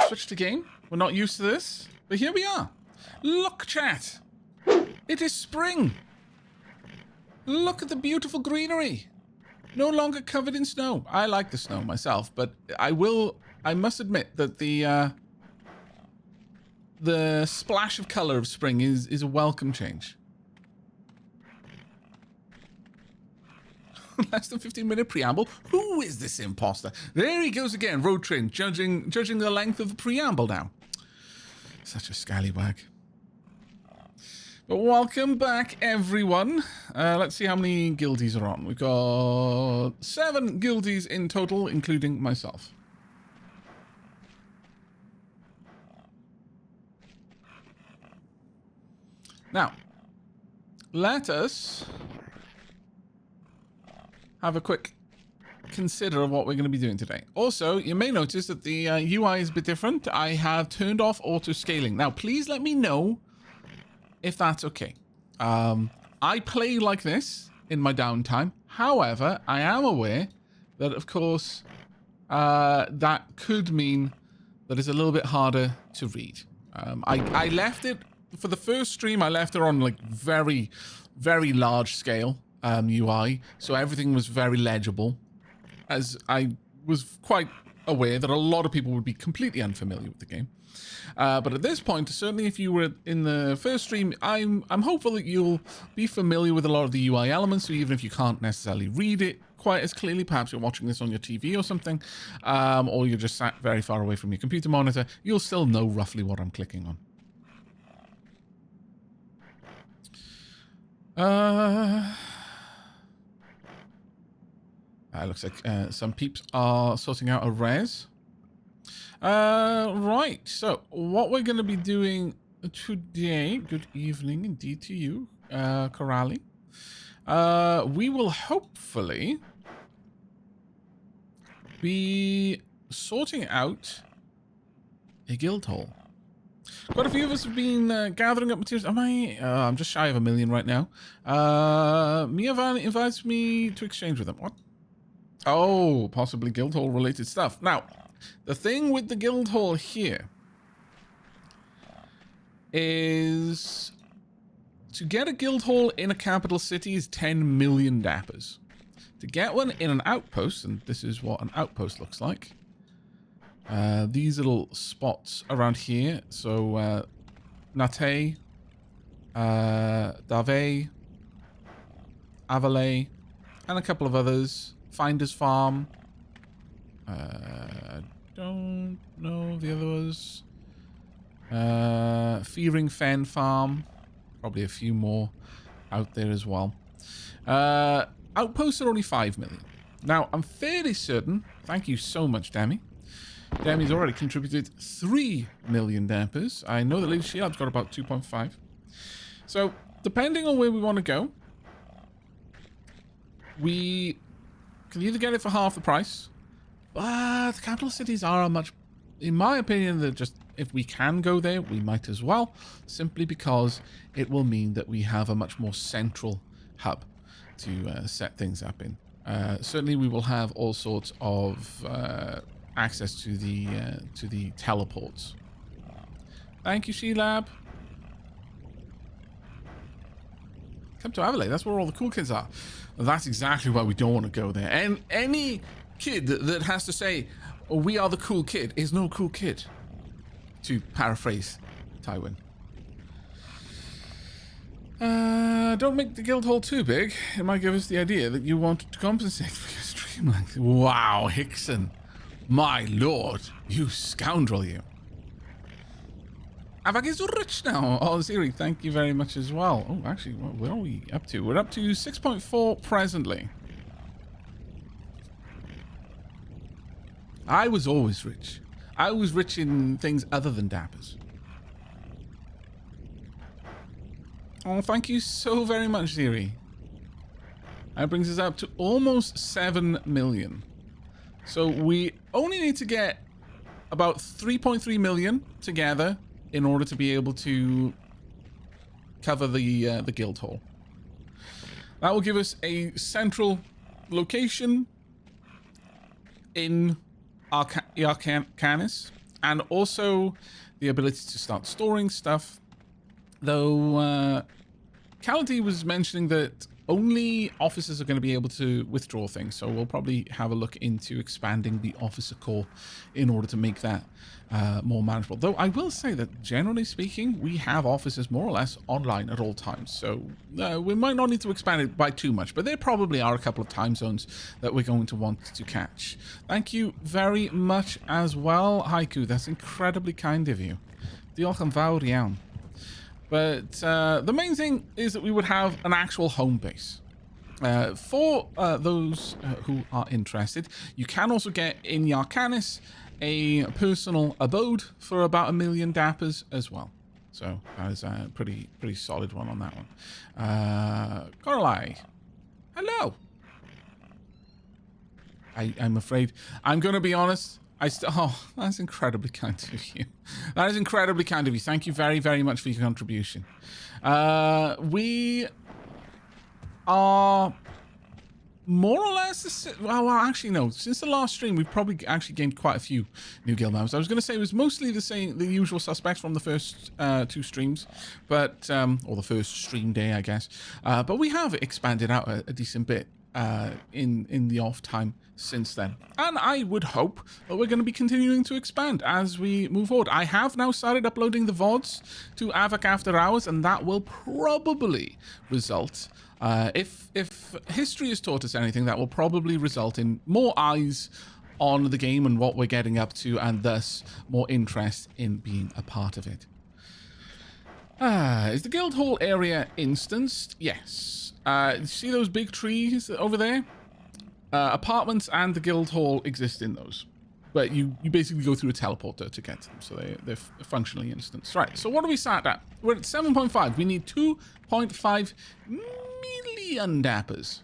switch to game. We're not used to this, but here we are. Look, chat. It is spring. Look at the beautiful greenery. No longer covered in snow. I like the snow myself, but I must admit that the splash of color of spring is a welcome change. Less than 15-minute preamble. Who is this imposter? There he goes again, Road Train, judging the length of the preamble now. Such a scallywag. But welcome back, everyone. Let's see how many guildies are on. We've got 7 guildies in total, including myself. Now, let us have a quick consider of what we're going to be doing today. Also, you may notice that the UI is a bit different. I have turned off auto-scaling. Now, please let me know if that's okay. I play like this in my downtime. However, I am aware that, of course, that could mean that it's a little bit harder to read. I left it, for the first stream, I left it on like very, very large scale UI. So everything was very legible, as I was quite aware that a lot of people would be completely unfamiliar with the game. But at this point, certainly if you were in the first stream, I'm hopeful that you'll be familiar with a lot of the UI elements. So even if you can't necessarily read it quite as clearly, perhaps you're watching this on your TV or something, or you're just sat very far away from your computer monitor, you'll still know roughly what I'm clicking on. Looks like some peeps are sorting out a res. Right, so what we're going to be doing today, good evening indeed to you, Corrali. We will hopefully be sorting out a guild hall. Quite a few of us have been gathering up materials. I'm just shy of 1 million right now. Miavan invites me to exchange with them. What? Oh, possibly guild hall related stuff. Now, the thing with the guild hall here is to get a guild hall in a capital city is 10 million dappers. To get one in an outpost, and this is what an outpost looks like. These little spots around here. So, Nate, Dave, Avale, and a couple of others. Finder's Farm. Don't know the others. Fearing Fen Farm. Probably a few more out there as well. Outposts are only 5 million. Now, I'm fairly certain, thank you so much, Demi. Demi's already contributed 3 million dappers. I know that Lady Sheilab's got about 2.5. So, depending on where we want to go, we can either get it for half the price, but the capital cities are a much, in my opinion, they're just, if we can go there, we might as well, simply because it will mean that we have a much more central hub to set things up in. Certainly we will have all sorts of access to the teleports. Thank you, Sheilab. Come to Avale, that's where all the cool kids are. That's exactly why we don't want to go there. And any kid that has to say, oh, we are the cool kid, is no cool kid. To paraphrase Tywin. Don't make the guild hall too big. It might give us the idea that you want to compensate for your stream length. Wow, Hickson. My lord, you scoundrel, you. Aavak is rich now. Oh, Ziri, thank you very much as well. Oh, actually, where are we up to? We're up to 6.4 presently. I was always rich. I was rich in things other than dappers. Oh, thank you so very much, Ziri. That brings us up to almost 7 million. So we only need to get about 3.3 million together in order to be able to cover the guild hall. That will give us a central location in Arcanis, and also the ability to start storing stuff. Though Cality was mentioning that only officers are going to be able to withdraw things, so we'll probably have a look into expanding the officer core in order to make that more manageable. Though I will say that generally speaking, we have officers more or less online at all times, so we might not need to expand it by too much, but there probably are a couple of time zones that we're going to want to catch. Thank you very much as well, Haiku. That's incredibly kind of you. Diolch yn fawr iawn. But the main thing is that we would have an actual home base. For those who are interested, you can also get in the Arcanis a personal abode for about 1 million dappers as well. So that is a pretty solid one on that one. Coralie, hello. I'm afraid I'm going to be honest. Oh, that's incredibly kind of you. That is incredibly kind of you. Thank you very, very much for your contribution. We are more or less... Well, actually, no. Since the last stream, we've probably actually gained quite a few new guild members. I was going to say it was mostly the usual suspects from the first 2 streams, but or the first stream day, I guess. But we have expanded out a decent bit in the off time since then, and I would hope that we're going to be continuing to expand as we move forward. I have now started uploading the VODs to Aavak After Hours, and that will probably result, if history has taught us anything, that will probably result in more eyes on the game and what we're getting up to, and thus more interest in being a part of it. Is the guild hall area instanced? Yes. See those big trees over there? Apartments and the guild hall exist in those. But you basically go through a teleporter to get them, so they're functionally instanced. Right, so what are we sat at? We're at 7.5. We need 2.5 million dappers.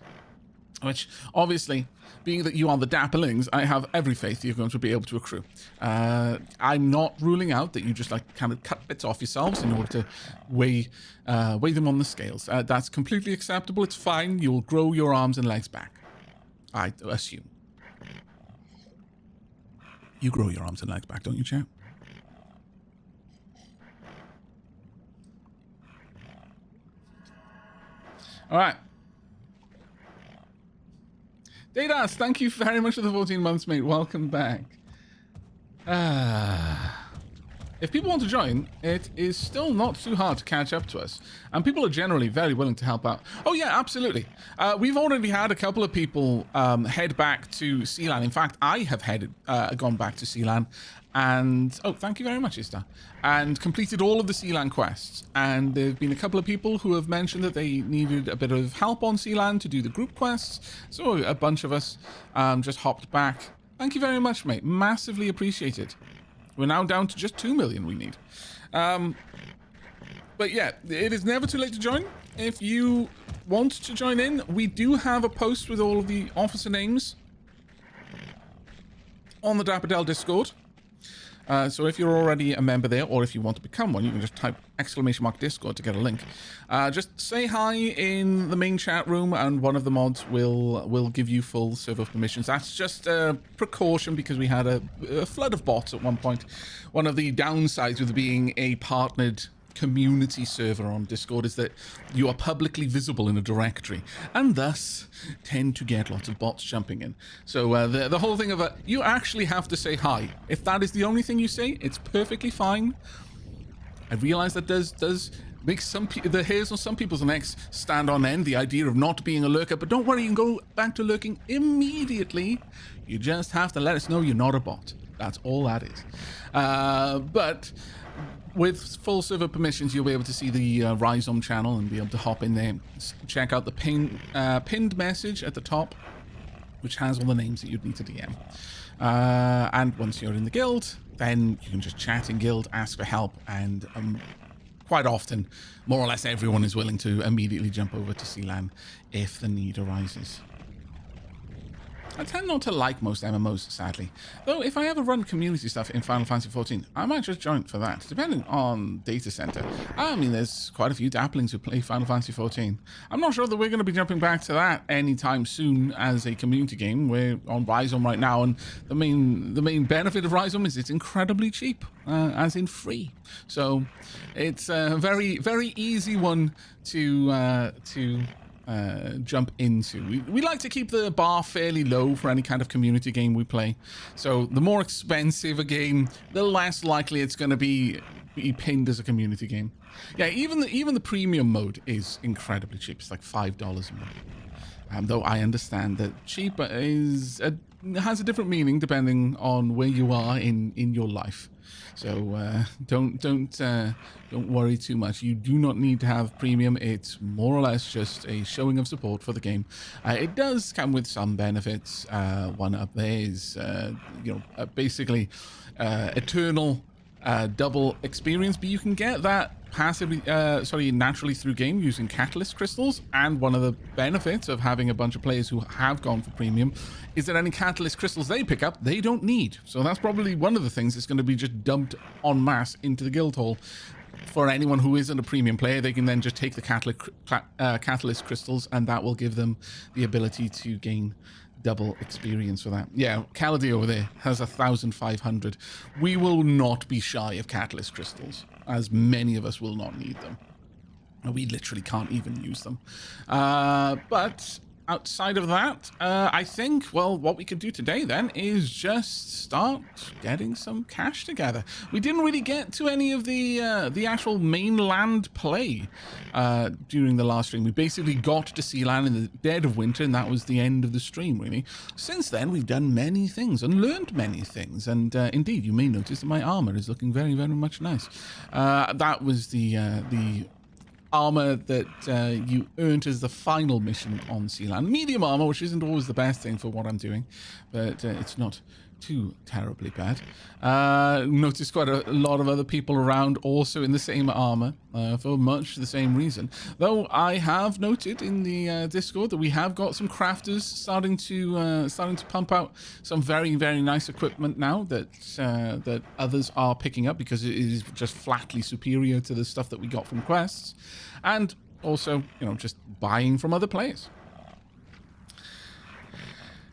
Which, obviously, being that you are the dapperlings, I have every faith you're going to be able to accrue. I'm not ruling out that you just like kind of cut bits off yourselves in order to weigh them on the scales. That's completely acceptable. It's fine. You'll grow your arms and legs back. I assume. You grow your arms and legs back, don't you, chat? All right. Dadas, thank you very much for the 14 months, mate. Welcome back. If people want to join, it is still not too hard to catch up to us. And people are generally very willing to help out. Oh, yeah, absolutely. We've already had a couple of people head back to Sealand. In fact, I have gone back to Sealand. And, oh, thank you very much, Ista. And completed all of the Sealand quests. And there have been a couple of people who have mentioned that they needed a bit of help on Sealand to do the group quests. So a bunch of us just hopped back. Thank you very much, mate. Massively appreciated. We're now down to just 2 million we need. But yeah, it is never too late to join. If you want to join in, we do have a post with all of the officer names on the Dapperdell Discord. So if you're already a member there, or if you want to become one, you can just type !Discord to get a link. Just say hi in the main chat room, and one of the mods will give you full server permissions. That's just a precaution because we had a flood of bots at one point. One of the downsides with being a partnered community server on Discord is that you are publicly visible in a directory and thus tend to get lots of bots jumping in. So the whole thing of you actually have to say hi. If that is the only thing you say, it's perfectly fine. I realize that does make the hairs on some people's necks stand on end, the idea of not being a lurker, but don't worry, you can go back to lurking immediately. You just have to let us know you're not a bot. That's all that is. But with full server permissions, you'll be able to see the Ryzom channel and be able to hop in there, check out the pinned message at the top, which has all the names that you'd need to DM. And once you're in the guild, then you can just chat in guild, ask for help, and quite often, more or less everyone is willing to immediately jump over to Sealand if the need arises. I tend not to like most MMOs, sadly. Though, if I ever run community stuff in Final Fantasy XIV, I might just join for that, depending on data center. I mean, there's quite a few dapplings who play Final Fantasy XIV. I'm not sure that we're going to be jumping back to that anytime soon as a community game. We're on Ryzom right now, and the main benefit of Ryzom is it's incredibly cheap, as in free. So it's a very, very easy one to jump into. We like to keep the bar fairly low for any kind of community game we play. So the more expensive a game, the less likely it's going to be pinned as a community game. Yeah, even the premium mode is incredibly cheap. It's like $5 a month. Though I understand that cheap has a different meaning depending on where you are in your life. So don't worry too much. You do not need to have premium. It's more or less just a showing of support for the game. It does come with some benefits. One up there is basically eternal double experience, but you can get that naturally through game using catalyst crystals. And one of the benefits of having a bunch of players who have gone for premium is that any catalyst crystals they pick up, they don't need. So that's probably one of the things that's going to be just dumped en masse into the guild hall. For anyone who isn't a premium player, they can then just take the catalyst crystals, and that will give them the ability to gain double experience for that. Yeah, Caladi over there has 1,500. We will not be shy of catalyst crystals, as many of us will not need them. We literally can't even use them. But outside of that, I think, well, what we could do today then is just start getting some cash together. We didn't really get to any of the actual mainland play during the last stream. We basically got to Sealand in the dead of winter, and that was the end of the stream, really. Since then, we've done many things and learned many things, and indeed, you may notice that my armor is looking very, very much nice. That was the armor that you earned as the final mission on Sealand. Medium armor, which isn't always the best thing for what I'm doing, but it's not too terribly bad. Noticed quite a lot of other people around also in the same armor for much the same reason. Though I have noted in the Discord that we have got some crafters starting to pump out some very, very nice equipment now that others are picking up because it is just flatly superior to the stuff that we got from quests, and also just buying from other players.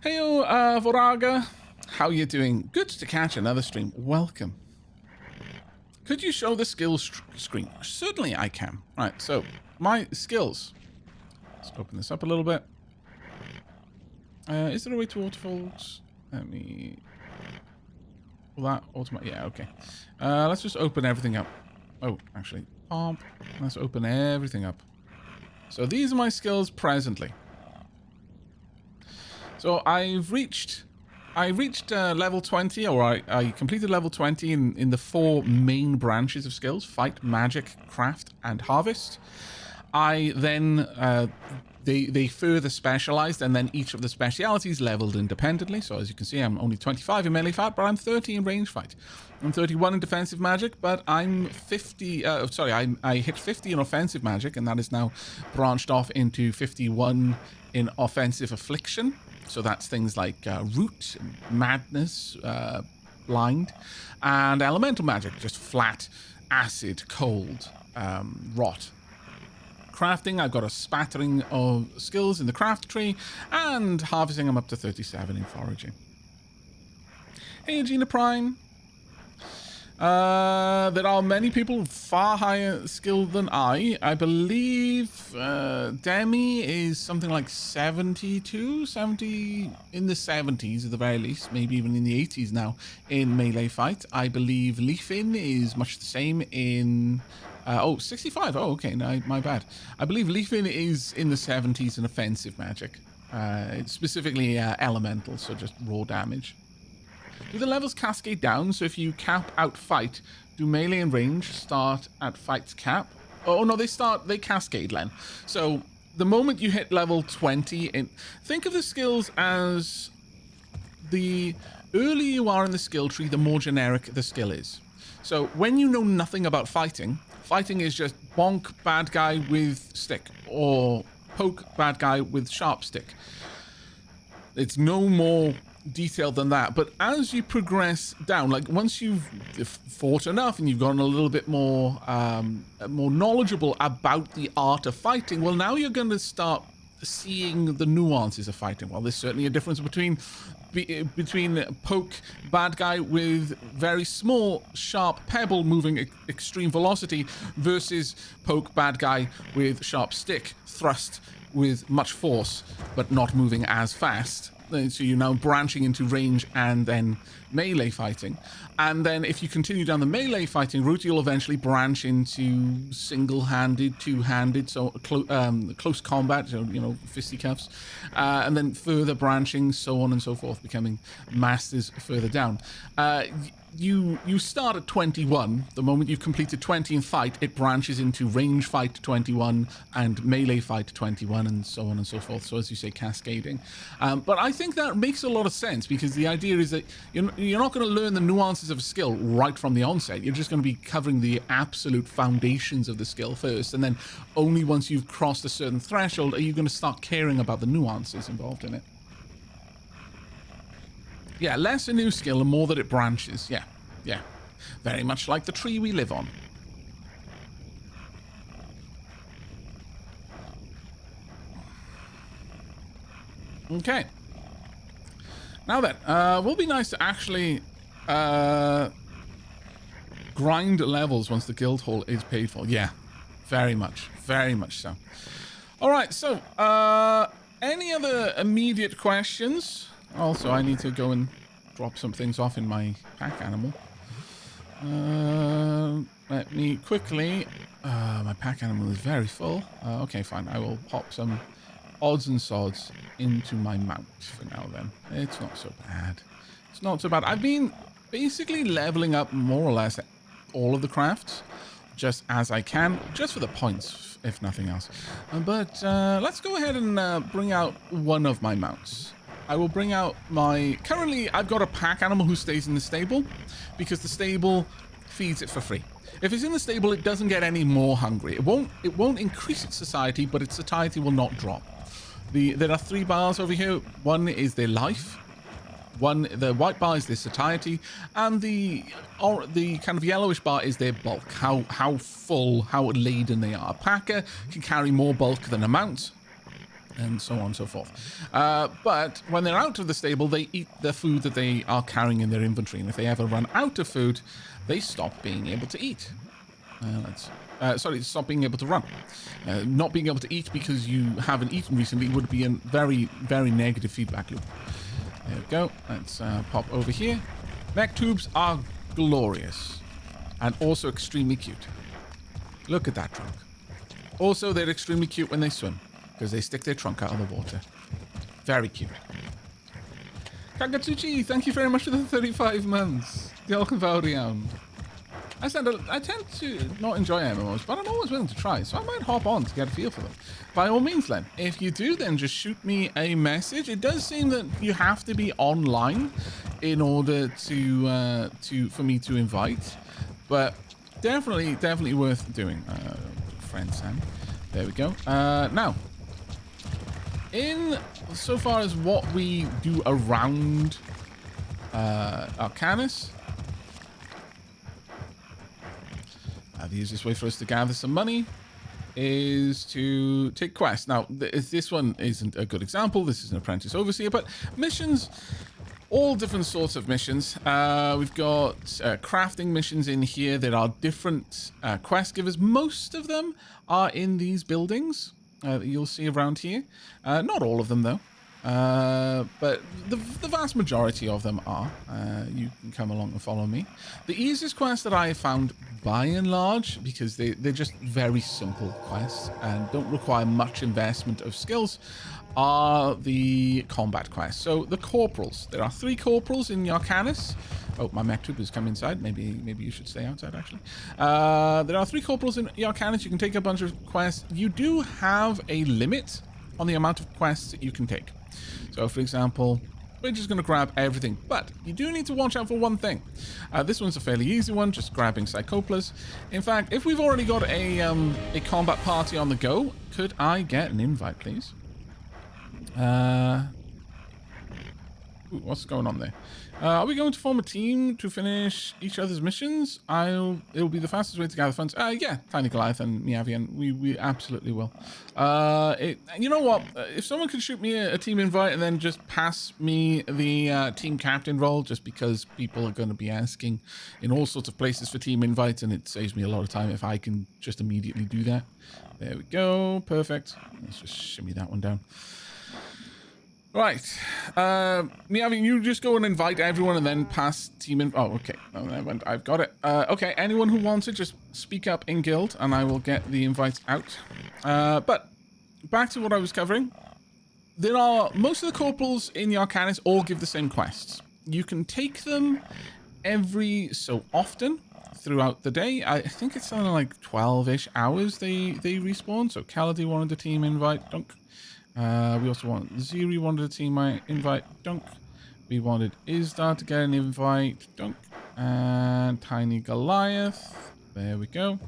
Heyo, Voraga. How you doing? Good to catch another stream. Welcome. Could you show the skills screen? Certainly I can. Right, so my skills. Let's open this up a little bit. Is there a way to autofold? Let me... Will that automatic? Yeah, okay. Let's just open everything up. Oh, actually. Let's open everything up. So these are my skills presently. So I reached level 20, or I completed level 20 in the 4 main branches of skills: fight, magic, craft, and harvest. I then, they further specialized, and then each of the specialities leveled independently. So as you can see, I'm only 25 in melee fight, but I'm 30 in range fight. I'm 31 in defensive magic, but I'm 50, I hit 50 in offensive magic, and that is now branched off into 51 in offensive affliction. So that's things like root, madness, blind, and elemental magic, just flat, acid, cold, rot. Crafting, I've got a spattering of skills in the craft tree, and harvesting, I'm up to 37 in foraging. Hey, Gina Prime. There are many people far higher skilled than I. I believe Demi is something like 70 in the 70s at the very least, maybe even in the 80s now in melee fight. I believe Leafin is much the same in 65. Oh, okay, no, my bad. I believe Leafin is in the 70s in offensive magic. It's specifically elemental, so just raw damage. Do the levels cascade down? So if you cap out fight, do melee and range start at fight's cap? Oh no, they cascade, Len. So the moment you hit level 20, think of the skills as the earlier you are in the skill tree, the more generic the skill is. So when you know nothing about fighting, fighting is just bonk bad guy with stick, or poke bad guy with sharp stick. It's no more detailed than that. But as you progress down, like once you've fought enough and you've gotten a little bit more more knowledgeable about the art of fighting, well, now you're going to start seeing the nuances of fighting. Well, there's certainly a difference between poke bad guy with very small sharp pebble moving extreme velocity versus poke bad guy with sharp stick thrust with much force but not moving as fast. So you're now branching into range and then melee fighting. And then if you continue down the melee fighting route, you'll eventually branch into single-handed, two-handed, so close combat, so, you know, fisticuffs. And then further branching, so on and so forth, becoming masters further down. You start at 21. The moment you've completed 20 in fight, it branches into range fight 21 and melee fight 21 and so on and so forth. So as you say, cascading. But I think that makes a lot of sense because the idea is that you're not going to learn the nuances of a skill right from the onset. You're just going to be covering the absolute foundations of the skill first. And then only once you've crossed a certain threshold are you going to start caring about the nuances involved in it. Yeah, less a new skill and more that it branches. Yeah, yeah. Very much like the tree we live on. Okay. Now then, will be nice to actually grind levels once the guild hall is paid for. Yeah, very much so. All right, so any other immediate questions? Also, I need to go and drop some things off in my pack animal. Let me quickly... my pack animal is very full. Okay, fine. I will pop some odds and sods into my mount for now then. It's not so bad. It's not so bad. I've been basically leveling up more or less all of the crafts just as I can, just for the points, if nothing else. But let's go ahead and bring out one of my mounts. I will bring out my... Currently, I've got a pack animal who stays in the stable because the stable feeds it for free. If it's in the stable, it doesn't get any more hungry. It won't increase its satiety, but its satiety will not drop. There are 3 bars over here. One is their life. The white bar is their satiety, and the kind of yellowish bar is their bulk. How full, how laden they are. A packer can carry more bulk than a mount, and so on and so forth. But when they're out of the stable, they eat the food that they are carrying in their inventory. And if they ever run out of food, they stop being able to eat. Stop being able to run. Not being able to eat because you haven't eaten recently would be a very, very negative feedback loop. There we go. Let's pop over here. Mech tubes are glorious. And also extremely cute. Look at that trunk. Also, they're extremely cute when they swim, because they stick their trunk out of the water. Very cute. Kakatsuchi, thank you very much for the 35 months. Diolch I tend to not enjoy MMOs, but I'm always willing to try, so I might hop on to get a feel for them. By all means, then, if you do, then just shoot me a message. It does seem that you have to be online in order for me to invite, but definitely worth doing. Friend Sam, there we go. Now, in so far as what we do around Arcanis. The easiest way for us to gather some money is to take quests. Now, this one isn't a good example. This is an apprentice overseer, but missions, all different sorts of missions. We've got crafting missions in here. There are different quest givers. Most of them are in these buildings that you'll see around here. Not all of them, though. But the vast majority of them are. You can come along and follow me. The easiest quests that I have found, by and large, because they're just very simple quests and don't require much investment of skills, are the combat quests. So the corporals. There are 3 corporals in Arcanis. Oh, my mech troop has come inside. Maybe you should stay outside, actually. There are 3 corporals in Arcanis. You can take a bunch of quests. You do have a limit on the amount of quests that you can take. So, for example, we're just going to grab everything. But you do need to watch out for one thing. This one's a fairly easy one, just grabbing Psychoplas. In fact, if we've already got a combat party on the go, could I get an invite, please? Ooh, what's going on there? Are we going to form a team to finish each other's missions? It'll be the fastest way to gather funds. Yeah, Tiny Goliath and Miavian. We absolutely will. You know what? If someone could shoot me a team invite and then just pass me the team captain role, just because people are going to be asking in all sorts of places for team invites, and it saves me a lot of time if I can just immediately do that. There we go. Perfect. Let's just shimmy that one down. Right. Miavi, you just go and invite everyone and then pass team in. Oh, okay. Oh, I've got it. Okay, anyone who wants it, just speak up in guild and I will get the invites out. But back to what I was covering. Most of the corporals in the Arcanis all give the same quests. You can take them every so often throughout the day. I think it's something like 12-ish hours they respawn. So Kaladi wanted a team invite. Dunk. We also want Ziri wanted a team invite. Dunk. We wanted Izdar to get an invite. Dunk. And Tiny Goliath. There we go.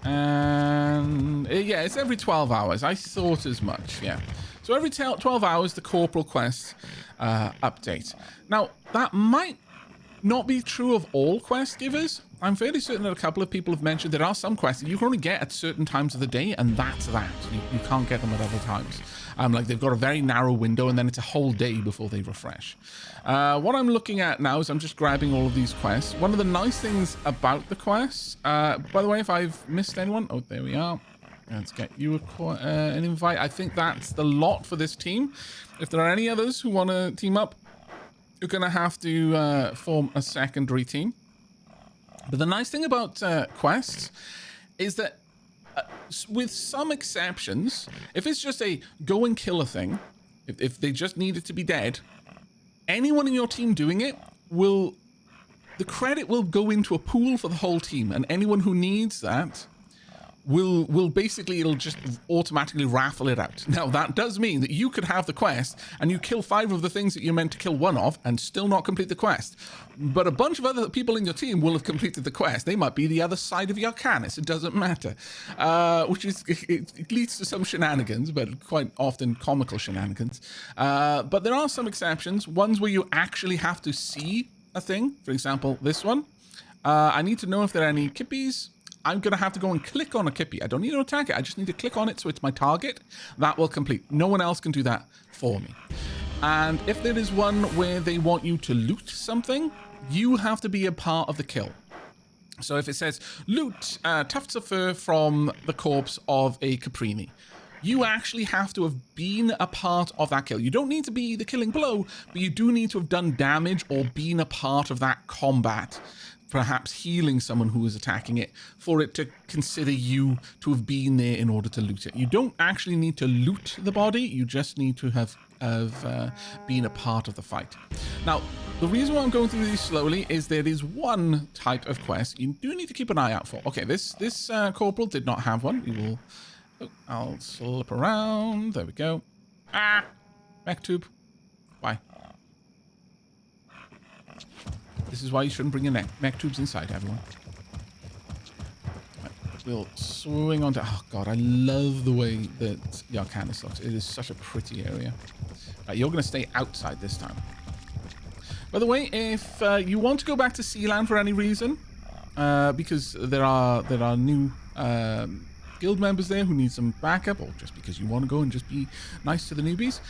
And yeah, it's every 12 hours. I thought as much. Yeah. So every 12 hours, the corporal quests update. Now, that might not be true of all quest givers. I'm fairly certain that a couple of people have mentioned there are some quests that you can only get at certain times of the day, and that's that. You can't get them at other times. Like they've got a very narrow window, and then it's a whole day before they refresh. What I'm looking at now is I'm just grabbing all of these quests. One of the nice things about the quests, by the way, if I've missed anyone, oh, there we are. Let's get you an invite. I think that's the lot for this team. If there are any others who want to team up, you're going to have to form a secondary team. But the nice thing about quests is that with some exceptions, if it's just a go and kill a thing, if they just need it to be dead, anyone in your team doing it the credit will go into a pool for the whole team, and anyone who needs that will basically, it'll just automatically raffle it out. Now, that does mean that you could have the quest and you kill 5 of the things that you're meant to kill 1 of and still not complete the quest. But a bunch of other people in your team will have completed the quest. They might be the other side of your Arcanis. It doesn't matter. Which is, it leads to some shenanigans, but quite often comical shenanigans. But there are some exceptions. Ones where you actually have to see a thing. For example, this one. I need to know if there are any kippies. I'm going to have to go and click on a kippy. I don't need to attack it. I just need to click on it so it's my target. That will complete. No one else can do that for me. And if there is one where they want you to loot something, you have to be a part of the kill. So if it says, loot tufts of fur from the corpse of a Caprini, you actually have to have been a part of that kill. You don't need to be the killing blow, but you do need to have done damage or been a part of that combat, perhaps healing someone who is attacking it, for it to consider you to have been there in order to loot it. You don't actually need to loot the body, you just need to have been a part of the fight. Now, the reason why I'm going through these slowly is there is one type of quest you do need to keep an eye out for. Okay, this corporal did not have one. We will... Oh, I'll slip around. There we go. Ah! Mech tube. Bye. This is why you shouldn't bring your mech tubes inside, everyone. Right, we'll swing onto... Oh, God, I love the way that the Arcanis looks. It is such a pretty area. Right, you're going to stay outside this time. By the way, if you want to go back to Sealand for any reason, because there are new... guild members there who need some backup, or just because you want to go and just be nice to the newbies,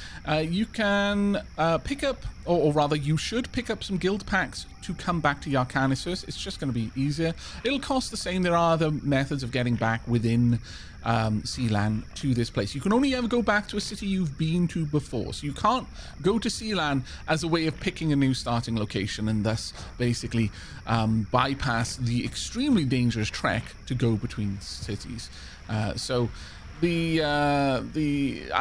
you can pick up, or rather you should pick up some guild packs to come back to Arcanis first. It's just going to be easier. It'll cost the same. There are other methods of getting back within Sealand to this place. You can only ever go back to a city you've been to before, so you can't go to Sealand as a way of picking a new starting location and thus basically bypass the extremely dangerous trek to go between cities. So I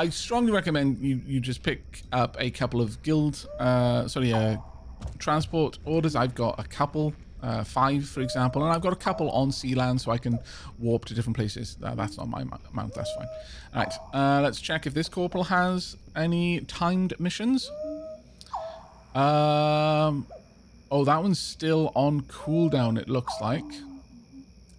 strongly recommend you just pick up a couple of guild transport orders. I've got a couple, 5 for example, and I've got a couple on Sealand so I can warp to different places. That's not my mount, that's fine. Alright, let's check if this corporal has any timed missions. Oh, that one's still on cooldown, it looks like.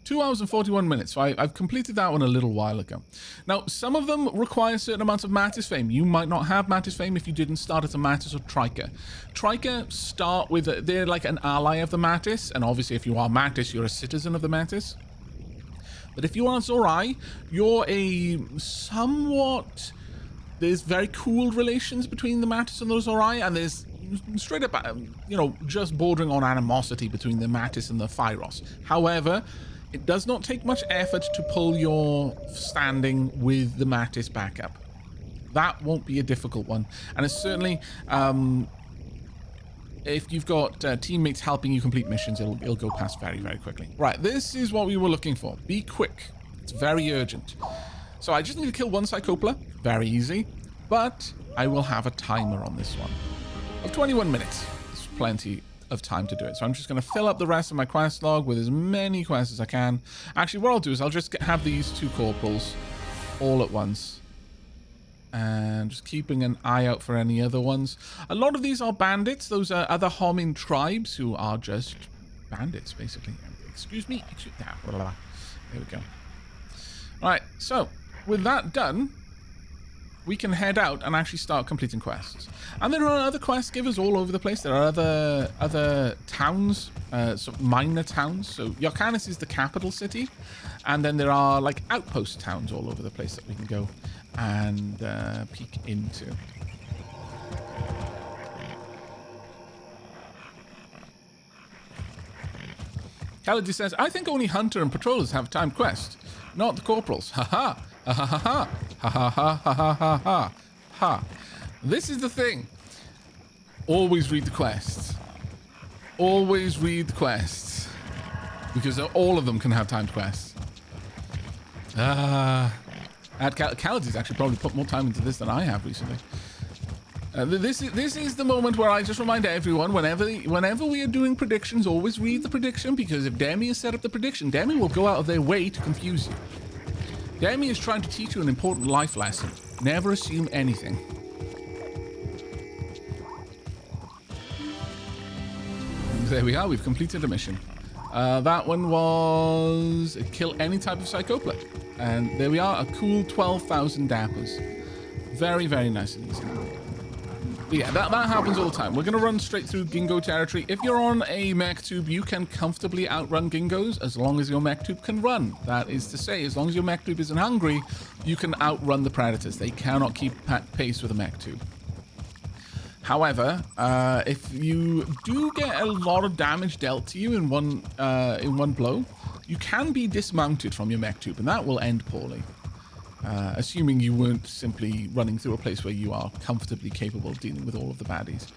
2 hours and 41 minutes. So I've completed that one a little while ago. Now, some of them require certain amounts of Mantis Fame. You might not have Mantis Fame if you didn't start as a Mantis or Triker. Triker start with, they're like an ally of the Mantis. And obviously, if you are Mantis, you're a citizen of the Mantis. But if you are Zorai, you're a somewhat... There's very cool relations between the Mantis and the Zorai. And there's straight up, you know, just bordering on animosity between the Mantis and the Phyros. However... It does not take much effort to pull your standing with the Mantis back up. That won't be a difficult one. And it's certainly, if you've got teammates helping you complete missions, it'll go past very, very quickly. Right, this is what we were looking for. Be quick. It's very urgent. So I just need to kill one Psychopla. Very easy. But I will have a timer on this one of 21 minutes. It's plenty of time to do it. So I'm just going to fill up the rest of my quest log with as many quests as I can. Actually, what I'll do is I'll just have these 2 corporals all at once. And just keeping an eye out for any other ones. A lot of these are bandits. Those are other Homin tribes who are just bandits, basically. Excuse me. There we go. Alright, so with that done, we can head out and actually start completing quests. And there are other quest givers all over the place. There are other towns, sort of minor towns. So Arcanis is the capital city. And then there are like outpost towns all over the place that we can go and peek into. Kaladi says, I think only Hunter and Patrollers have timed quest, not the Corporals. Ha ha. Ha ha ha ha. Ha ha ha ha ha ha ha. Ha. This is the thing. Always read the quests. Always read the quests. Because all of them can have timed quests. Kaladi's actually probably put more time into this than I have recently. This is the moment where I just remind everyone, whenever we are doing predictions, always read the prediction, because if Demi has set up the prediction, Demi will go out of their way to confuse you. Demi is trying to teach you an important life lesson. Never assume anything. And there we are, we've completed a mission. That one was kill any type of Psychopla. And there we are, a cool 12,000 dappers. Very, very nice and easy. But yeah, that happens all the time. We're going to run straight through Gingo territory. If you're on a mech tube, you can comfortably outrun Gingos as long as your mech tube can run. That is to say, as long as your mech tube isn't hungry, you can outrun the predators. They cannot keep pace with a mech tube. However, if you do get a lot of damage dealt to you in one blow, you can be dismounted from your mech tube, and that will end poorly. Assuming you weren't simply running through a place where you are comfortably capable of dealing with all of the baddies,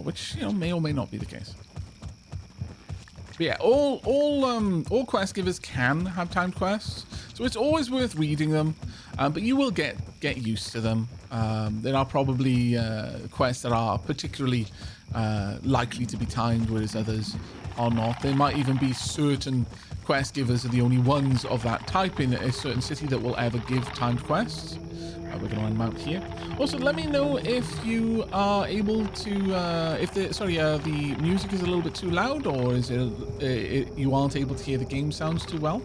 which, you know, may or may not be the case. But yeah, all quest givers can have timed quests, so it's always worth reading them. But you will get used to them. There are probably quests that are particularly likely to be timed, whereas others are not. There might even be certain quest givers are the only ones of that type in a certain city that will ever give timed quests. We're going to unmount here. Also, let me know if you are able to, if the music is a little bit too loud, or is it you aren't able to hear the game sounds too well.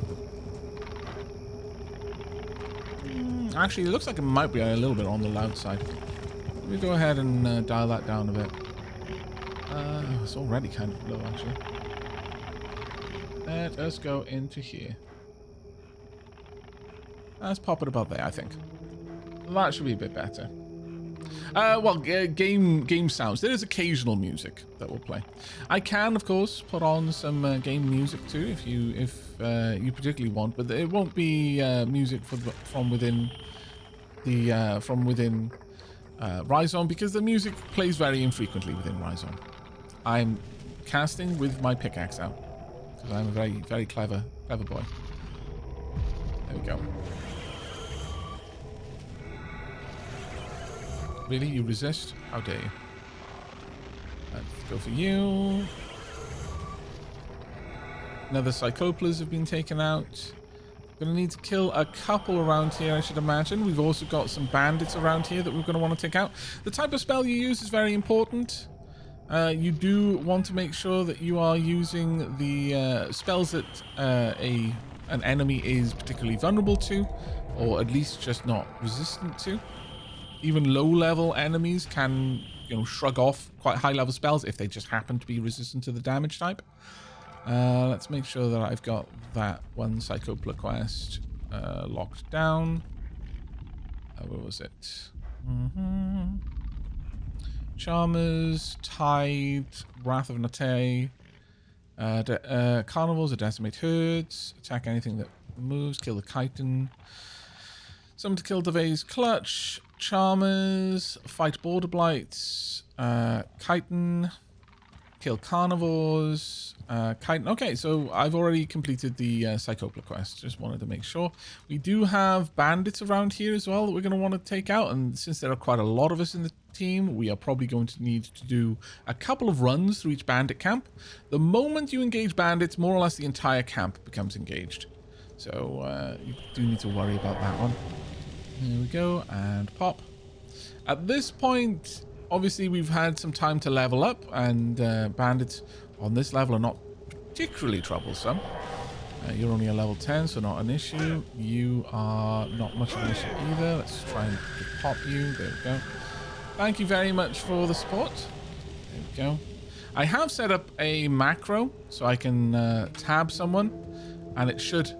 Actually, it looks like it might be a little bit on the loud side. Let me go ahead and dial that down a bit. It's already kind of low, actually. Let us go into here. Let's pop it about there, I think. That should be a bit better. Game sounds. There is occasional music that will play. I can, of course, put on some game music too, if you particularly want, but it won't be music from within the Ryzom, because the music plays very infrequently within Ryzom. I'm casting with my pickaxe out, because I'm a very, very clever boy. There we go. Really? You resist? How dare you? Let's go for you. Another Psychoplas have been taken out. Gonna need to kill a couple around here, I should imagine. We've also got some bandits around here that we're gonna want to take out. The type of spell you use is very important. You do want to make sure that you are using the spells that a an enemy is particularly vulnerable to, or at least just not resistant to. Even low-level enemies can, shrug off quite high-level spells if they just happen to be resistant to the damage type. Let's make sure that I've got that one Psychopla quest locked down. Where was it? Charmers, Tide, Wrath of Nate, Carnivals, decimate herds, attack anything that moves, kill the chitin. Summon to kill Devay's Clutch, Charmers, fight Border Blights, chitin, kill Carnivores, chitin. Okay, so I've already completed the Psychopla quest. Just wanted to make sure. We do have bandits around here as well that we're going to want to take out. And since there are quite a lot of us in the team, we are probably going to need to do a couple of runs through each bandit camp. The moment you engage bandits, more or less the entire camp becomes engaged. So you do need to worry about that one. Here we go, and pop. At this point, obviously we've had some time to level up, and bandits on this level are not particularly troublesome. You're only a level 10, so not an issue. You are not much of an issue either. Let's try and pop you. There we go. Thank you very much for the support. There we go. I have set up a macro, so I can tab someone, and it should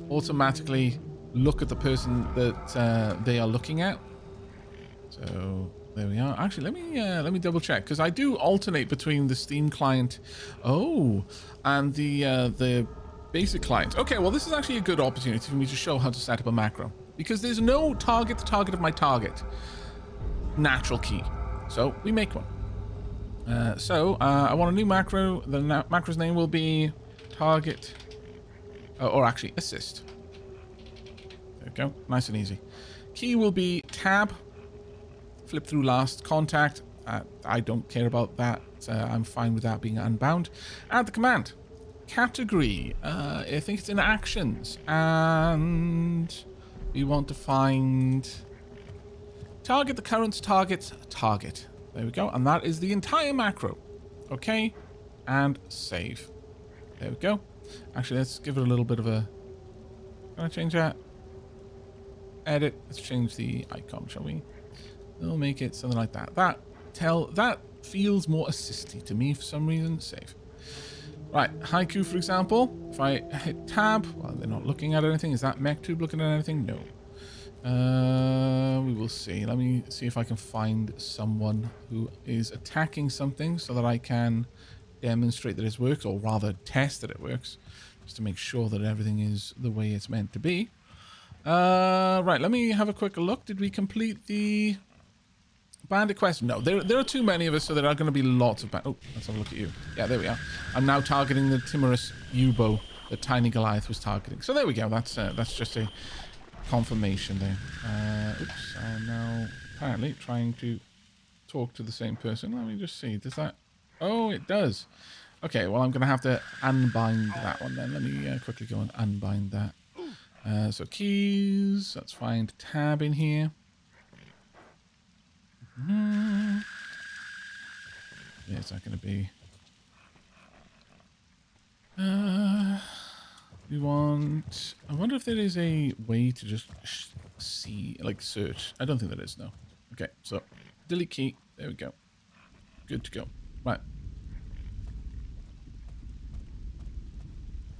automatically look at the person that they are looking at. So there we are. Actually, let me double check, because I do alternate between the Steam client, and the basic client. Okay, well, this is actually a good opportunity for me to show how to set up a macro, because there's no target of my target natural key, so we make one. I want a new macro. The macro's name will be target, or actually assist. There we go, nice and easy. Key will be tab. Flip through last contact. I don't care about that. I'm fine with that being unbound. Add the command. Category. I think it's in actions. And we want to find target the current target's target. There we go. And that is the entire macro. Okay. And save. There we go. Actually, let's give it a little bit of a... Can I change that? Edit. Let's change the icon, shall we? We'll make it something like that. That feels more assisty to me for some reason. Save. Right, Haiku, for example. If I hit tab, well, they're not looking at anything. Is that MechTube looking at anything? No. We will see. Let me see if I can find someone who is attacking something so that I can demonstrate that it works, or rather test that it works, just to make sure that everything is the way it's meant to be. Right, let me have a quick look. Did we complete the bandit quest? No, there are too many of us, so there are going to be lots of oh, let's have a look at you. Yeah, there we are. I'm now targeting the timorous Yubo that Tiny Goliath was targeting. So there we go. That's just a confirmation there. Oops, I'm now apparently trying to talk to the same person. Let me just see. Does that... Oh, it does. Okay, well, I'm going to have to unbind that one then. Let me quickly go and unbind that. So keys, let's find tab in here. Where's that going to be? We want... I wonder if there is a way to just see, like search. I don't think there is, no. Okay, so delete key. There we go. Good to go. Right.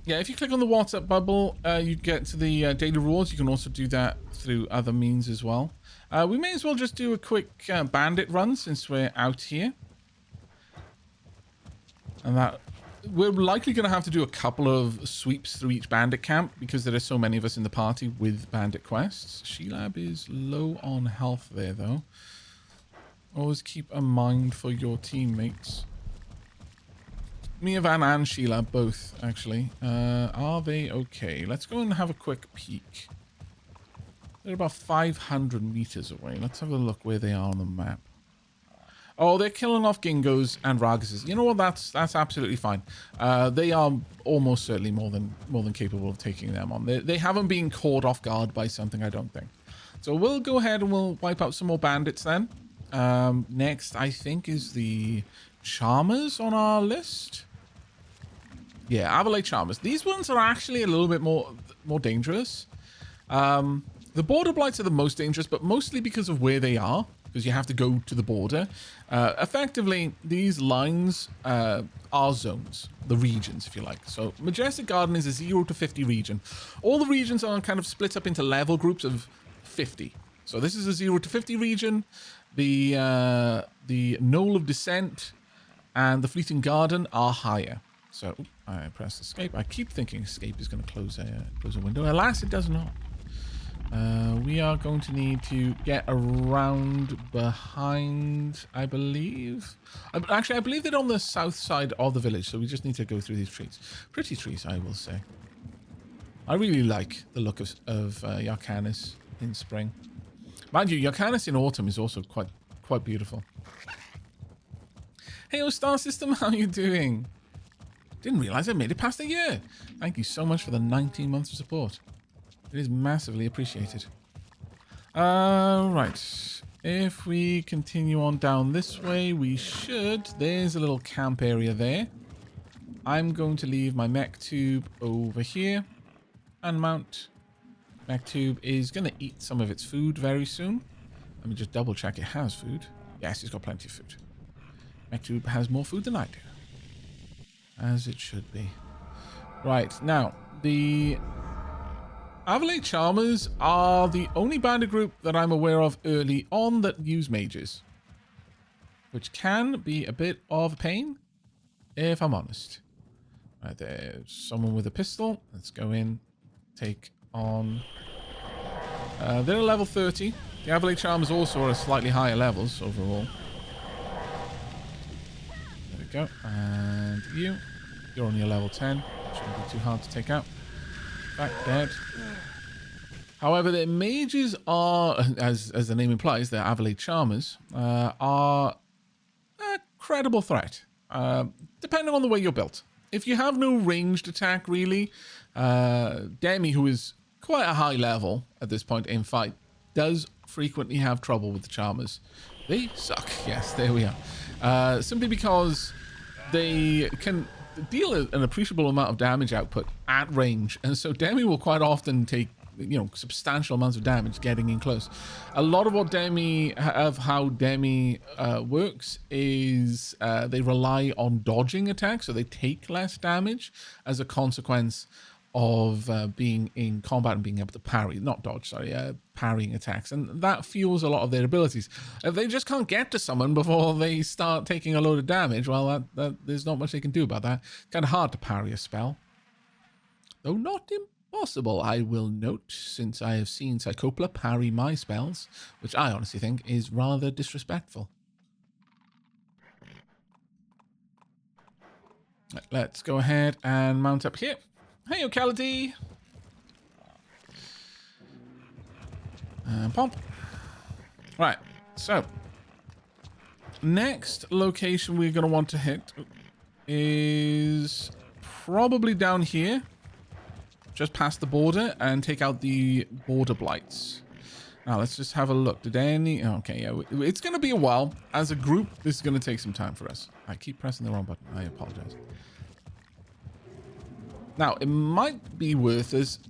Yeah, if you click on the WhatsApp bubble, you get to the daily rewards. You can also do that through other means as well. We may as well just do a quick bandit run since we're out here. And that we're likely going to have to do a couple of sweeps through each bandit camp because there are so many of us in the party with bandit quests. Sheilab is low on health there, though. Always keep a mind for your teammates. Miavan and Sheila, both, actually. Are they okay? Let's go and have a quick peek. They're about 500 meters away. Let's have a look where they are on the map. Oh, they're killing off Gingos and Raguses. You know what? That's absolutely fine. They are almost certainly more than capable of taking them on. They haven't been caught off guard by something, I don't think. So we'll go ahead and we'll wipe out some more bandits then. Next, I think, is the Charmers on our list. Yeah, Aavak Charmers. These ones are actually a little bit more dangerous. The border blights are the most dangerous, but mostly because of where they are, because you have to go to the border. Effectively, these lines are zones, the regions, if you like. So Majestic Garden is a 0 to 50 region. All the regions are kind of split up into level groups of 50. So this is a 0 to 50 region. The Knoll of Descent and the Fleeting Garden are higher. So I press escape. I keep thinking escape is going to close a window. Alas, it does not. We are going to need to get around behind, I believe. Actually, I believe they're on the south side of the village, so we just need to go through these trees. Pretty trees, I will say. I really like the look of Arcanis in spring. Mind you, Arcanis in autumn is also quite beautiful. Hey, Star System, how are you doing? Didn't realize I made it past a year. Thank you so much for the 19 months of support. It is massively appreciated. Right. If we continue on down this way, we should. There's a little camp area there. I'm going to leave my mech tube over here and mount. Mech tube is going to eat some of its food very soon. Let me just double check it has food. Yes, it's got plenty of food. Mech tube has more food than I do. As it should be. Right, now, the Aavak Charmers are the only bandit group that I'm aware of early on that use mages. Which can be a bit of a pain, if I'm honest. Right, there's someone with a pistol. Let's go in, take on... they're a level 30. The Aavak Charmers also are slightly higher levels overall. There we go. And you're only a level 10. Shouldn't be too hard to take out. Back dead. However, the mages are, as the name implies, they're Aavak Charmers, are a credible threat, depending on the way you're built. If you have no ranged attack, really, Demi, who is quite a high level at this point in fight, does frequently have trouble with the Charmers. They suck. Yes, there we are. Simply because they can deal an appreciable amount of damage output at range, and so Demi will quite often take substantial amounts of damage getting in close. A lot of what how Demi works is they rely on dodging attacks, so they take less damage as a consequence of being in combat and being able to parrying attacks, and that fuels a lot of their abilities. If they just can't get to someone before they start taking a load of damage, well, there's not much they can do about that. Kind of hard to parry a spell, though not impossible, I will note, since I have seen Psychopla parry my spells, which I honestly think is rather disrespectful. Let's go ahead and mount up here. Hey, Ocality! Pomp. Right, so next location we're going to want to hit is probably down here, just past the border, and take out the border blights. Now, let's just have a look. Did any... Okay, yeah, it's going to be a while. As a group, this is going to take some time for us. I keep pressing the wrong button. I apologize. Now, it might be worth us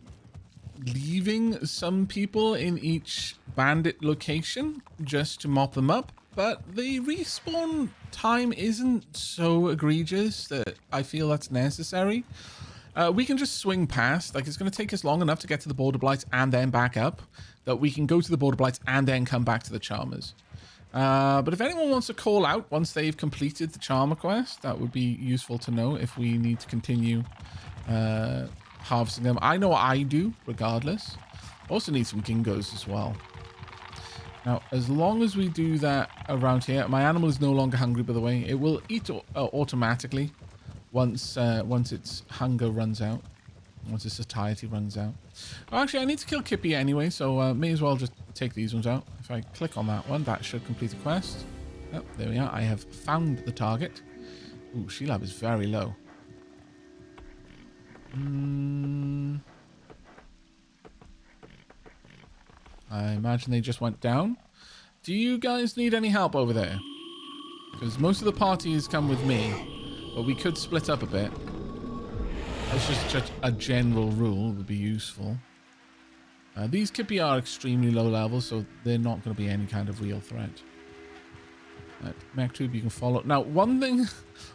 leaving some people in each bandit location just to mop them up, but the respawn time isn't so egregious that I feel that's necessary. We can just swing past. Like, it's going to take us long enough to get to the border blights and then back up that we can go to the border blights and then come back to the Charmers. But if anyone wants to call out once they've completed the Charmer quest, that would be useful to know if we need to continue harvesting them. I know I do, regardless. Also need some Gingos as well. Now, as long as we do that around here, my animal is no longer hungry, by the way. It will eat automatically once its hunger runs out, once its satiety runs out. Well, actually, I need to kill Kippy anyway, so may as well just take these ones out. If I click on that one, that should complete the quest. Oh, there we are. I have found the target. Ooh, Sheilab is very low. I imagine they just went down. Do you guys need any help over there? Because most of the party has come with me, but we could split up a bit. It's just a general rule would be useful. These Kippy are extremely low level, so they're not going to be any kind of real threat. Mech tube you can follow. Now, one thing,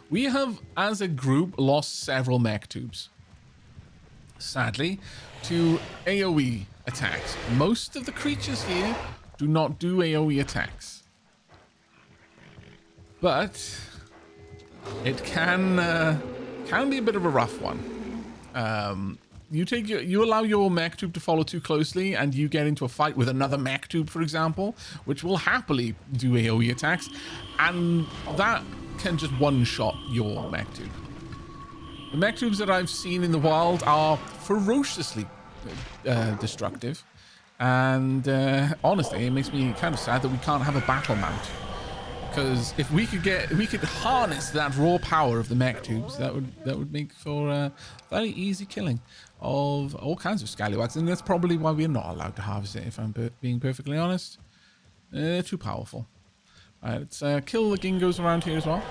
we have, as a group, lost several mech tubes. Sadly, to AoE attacks. Most of the creatures here do not do AoE attacks. But it can be a bit of a rough one. You allow your mech tube to follow too closely and you get into a fight with another mech tube, for example, which will happily do AoE attacks, and that can just one-shot your mech tube. The mech tubes that I've seen in the wild are ferociously destructive, and honestly, it makes me kind of sad that we can't have a battle mount. Because if we could harness that raw power of the mech tubes, that would make for very easy killing of all kinds of scallywags, and that's probably why we're not allowed to harvest it. If I'm being perfectly honest, they're too powerful. All right, let's kill the gingos around here as well.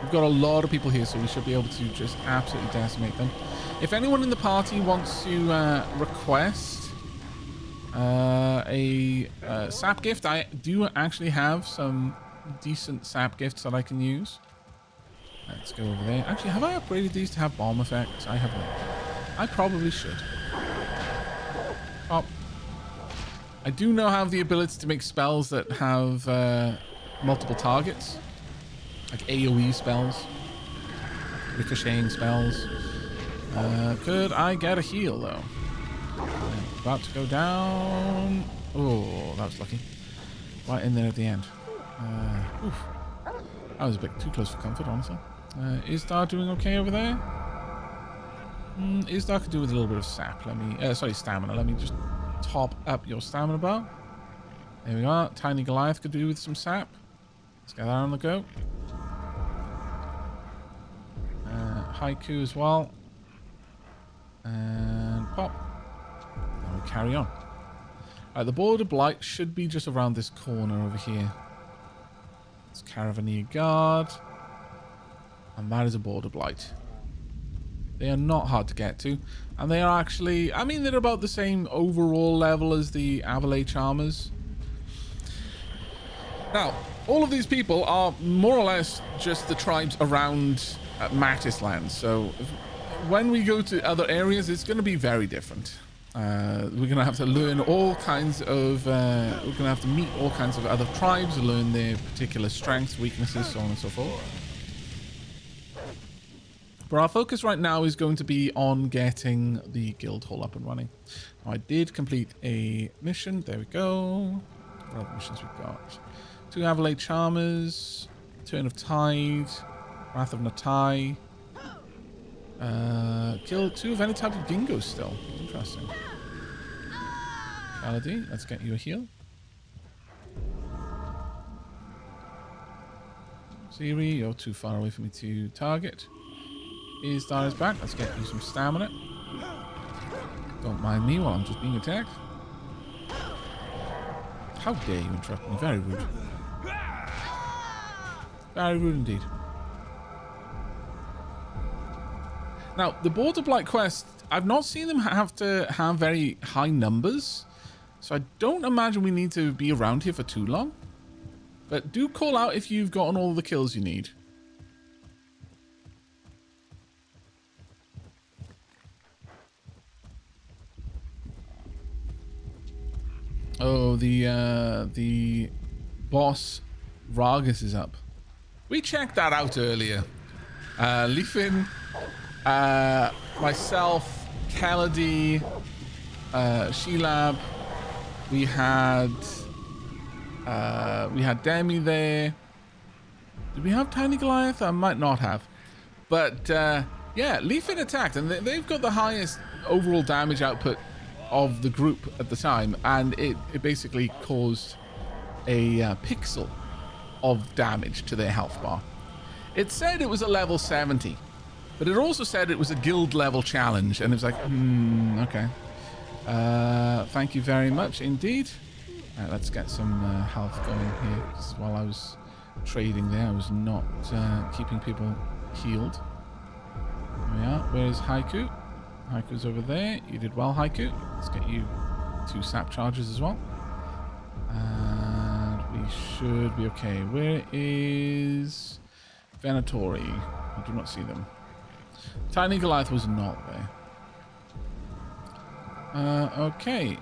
We've got a lot of people here, so we should be able to just absolutely decimate them. If anyone in the party wants to request a sap gift, I do actually have some decent sap gifts that I can use. Let's go over there. Actually, have I upgraded these to have bomb effects? I have not. I probably should. Oh. I do now have the ability to make spells that have multiple targets. Like AoE spells. Ricocheting spells. Could I get a heal, though? About to go down. Oh, that was lucky. Right in there at the end. Oof. That was a bit too close for comfort, honestly. Isdar doing okay over there? Isdar could do with a little bit of sap. Let me, stamina. Let me just top up your stamina bar. There we are. Tiny Goliath could do with some sap. Let's get that on the go. Haiku as well. And pop. And we carry on. Right, the Border Blight should be just around this corner over here. It's Caravaneer Guard. And that is a Border Blight. They are not hard to get to. And they are actually, I mean, they're about the same overall level as the Avalanche Armors. Now, all of these people are more or less just the tribes around Mattis Land. So when we go to other areas, it's going to be very different. We're going to have to learn all kinds of, we're going to have to meet all kinds of other tribes, learn their particular strengths, weaknesses, so on and so forth. But our focus right now is going to be on getting the guild hall up and running. Now, I did complete a mission. There we go. What other missions we've got? 2 Avalanche Charmers, Turn of Tide, Wrath of Natai. Kill 2 of any type of dingoes still. Interesting. Paladin, let's get you a heal. Siri, you're too far away for me to target. Isdar is back. Let's get you some stamina. Don't mind me while I'm just being attacked. How dare you interrupt me? Very rude. Very rude indeed. Now, the Border Blight quest, I've not seen them have to have very high numbers, so I don't imagine we need to be around here for too long. But do call out if you've gotten all the kills you need. Oh, the boss Ragus is up. We checked that out earlier. Leafin, myself, Kaladi, Sheelab, we had Demi there. Did we have Tiny Goliath? I might not have. But yeah, Leafin attacked, and they've got the highest overall damage output of the group at the time, and it basically caused a pixel of damage to their health bar. It said it was a level 70, but it also said it was a guild level challenge, and it was like, okay. Thank you very much indeed. All right, let's get some health going here, because while I was trading there, I was not keeping people healed. we are. Where's Haiku? Haiku's over there. You did well, Haiku. Let's get you 2 sap charges as well. And we should be okay. Where is Venatori? I do not see them. Tiny Goliath was not there. Okay.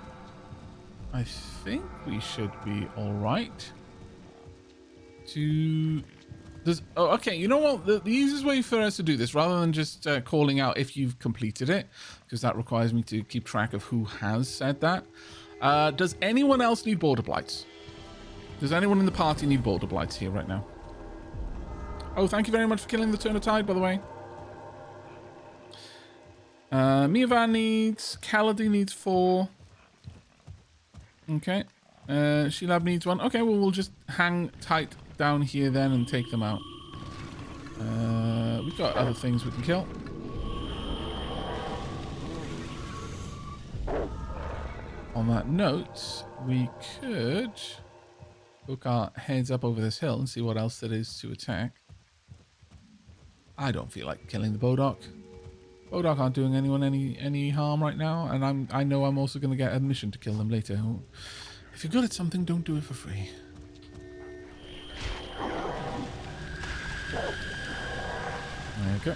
I think we should be alright. Okay, you know what? The easiest way for us to do this, rather than just calling out if you've completed it, because that requires me to keep track of who has said that. Does anyone else need border blights? Does anyone in the party need border blights here right now? Oh, thank you very much for killing the Turn of Tide, by the way. Miavan needs, Kaladi needs 4. Okay. Shilab needs 1. Okay, well, we'll just hang tight down here then and take them out. We've got other things we can kill. On that note, we could hook our heads up over this hill and see what else there is to attack. I don't feel like killing the Bodok. Bodok aren't doing anyone any harm right now, and I know I'm also going to get a mission to kill them later. If you're good at something, don't do it for free. There you go.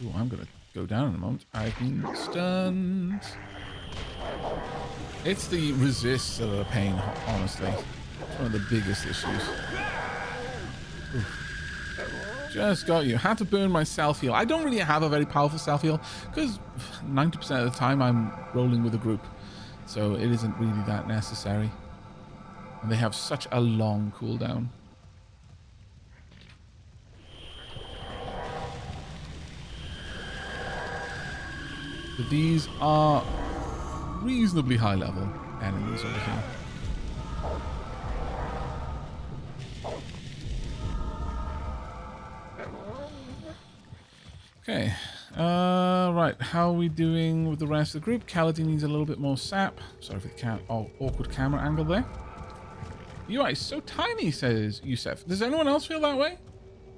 Ooh, I'm going to go down in a moment. I've been stunned. It's the resists that are a pain, honestly. It's one of the biggest issues. Oof. Just got you. Had to burn my self-heal. I don't really have a very powerful self-heal because 90% of the time I'm rolling with a group. So it isn't really that necessary. And they have such a long cooldown. But these are reasonably high level enemies over here. Okay, right, how are we doing with the rest of the group? Kaladi needs a little bit more sap. Sorry for the awkward camera angle there. UI is so tiny, says Yusef. Does anyone else feel that way?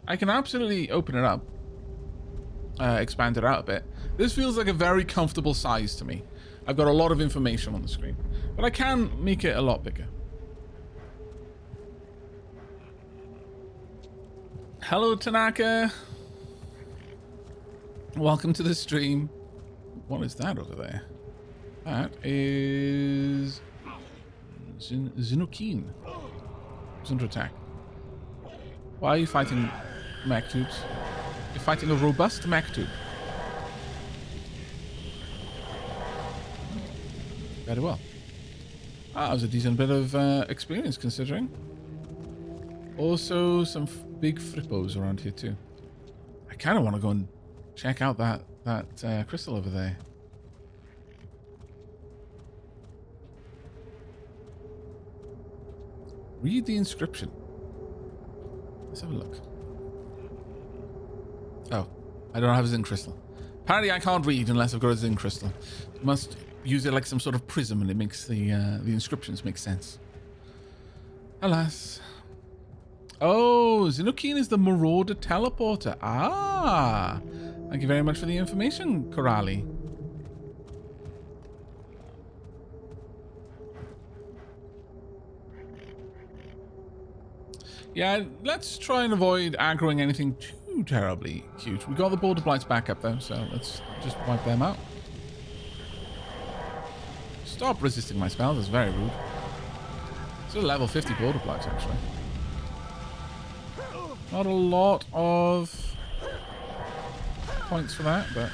I can absolutely open it up. Expand it out a bit. This feels like a very comfortable size to me. I've got a lot of information on the screen, but I can make it a lot bigger. Hello, Tanaka. Welcome to the stream. What is that over there? That is Zinokeen. Who's under attack? Why are you fighting mech tubes? You're fighting a robust mech tube. Very well. That was a decent bit of experience considering. Also some big frippos around here too. I kind of want to go and check out that crystal over there. Read the inscription. Let's have a look. Oh, I don't have a Zen crystal. Apparently I can't read unless I've got a Zen crystal. Must use it like some sort of prism and it makes the inscriptions make sense. Alas. Oh, Zinokeen is the Marauder teleporter. Ah! Thank you very much for the information, Corali. Yeah, let's try and avoid aggroing anything too terribly huge. We got the border blights back up though, so let's just wipe them out. Stop resisting my spells, that's very rude. It's a level 50 border blights actually. Not a lot of points for that, but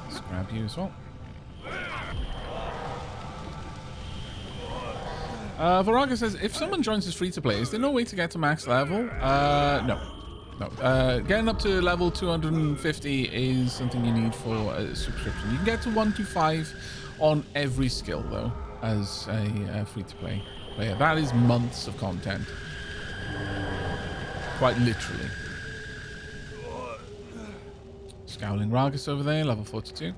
let's grab you as well. Varaga says, if someone joins us free to play, is there no way to get to max level? No. Getting up to level 250 is something you need for a subscription. You can get to 125 on every skill though, as a free to play player. That is months of content. Quite literally. Scowling Ragus over there, level 42.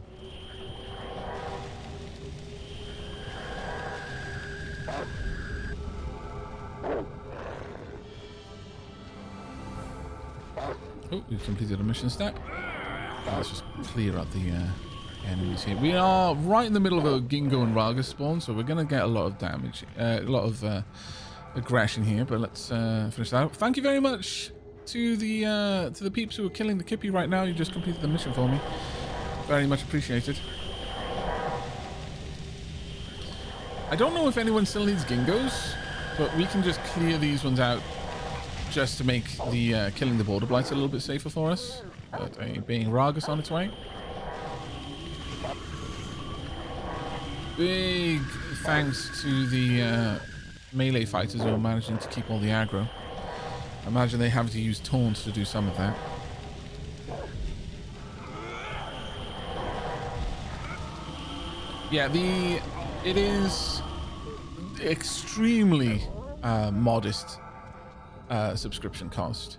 Oh, we've completed a mission step. Let's just clear out the enemies here. We are right in the middle of a Gingo and Raga spawn, so we're going to get a lot of damage, a lot of aggression here. But let's finish that up. Thank you very much to the peeps who are killing the Kippy right now. You just completed the mission for me. Very much appreciated. I don't know if anyone still needs Gingos, but we can just clear these ones out just to make the killing the border blights a little bit safer for us. But being Ragus on its way. Big thanks to the melee fighters who are managing to keep all the aggro. I imagine they have to use taunts to do some of that. Yeah, it is extremely modest subscription cost.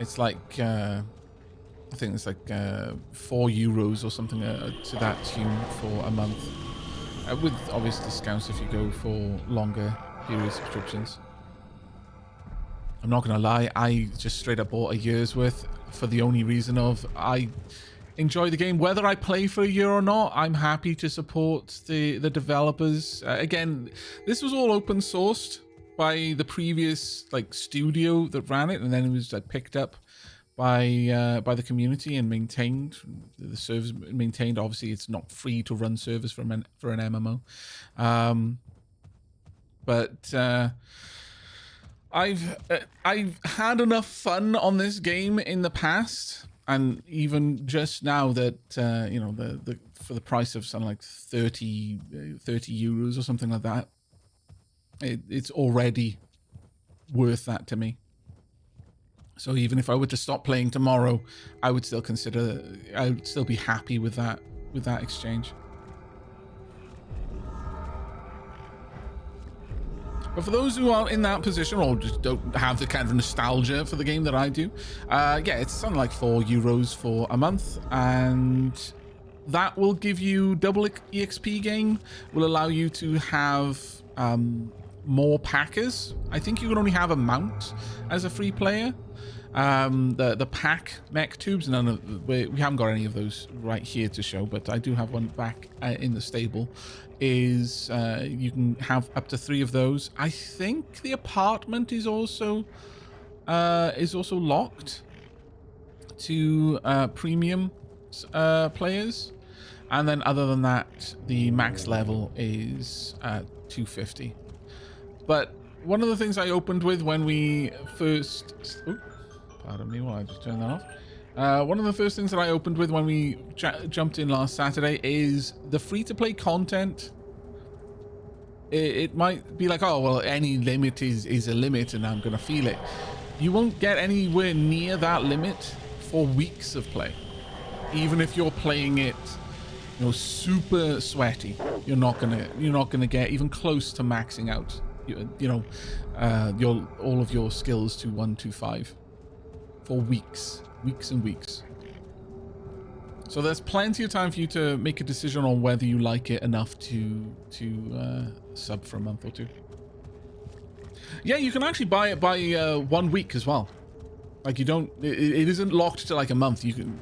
It's like I think it's like €4 or something to that tune for a month, with obvious discounts if you go for longer period subscriptions. I'm not gonna lie, I just straight up bought a year's worth for the only reason of I enjoy the game. Whether I play for a year or not, I'm happy to support the developers. Again, this was all open sourced by the previous like studio that ran it, and then it was like picked up by the community and maintained. The servers maintained. Obviously, it's not free to run servers for an MMO, but I've had enough fun on this game in the past. And even just now that, you know, the for the price of something like 30 euros or something like that, it's already worth that to me. So even if I were to stop playing tomorrow, I would still be happy with that exchange. But for those who aren't in that position or just don't have the kind of nostalgia for the game that I do, yeah, it's something like €4 for a month, and that will give you double EXP gain, will allow you to have more packers. I think you can only have a mount as a free player. The pack mech tubes, we haven't got any of those right here to show, but I do have one back in the stable. Is you can have up to 3 of those. I think the apartment is also locked to premium players, and then other than that, the max level is 250. But one of the things I opened with when we first, pardon me while I just turn that off. One of the first things that I opened with when we jumped in last Saturday is the free-to-play content. It might be like, oh, well, any limit is a limit and I'm going to feel it. You won't get anywhere near that limit for weeks of play. Even if you're playing it, you know, super sweaty, you're not gonna get even close to maxing out, you know, all of your skills to 125 for weeks and weeks. So there's plenty of time for you to make a decision on whether you like it enough to sub for a month or 2. Yeah, you can actually buy it by 1 week as well. Like, you don't, it isn't locked to like a month. You can,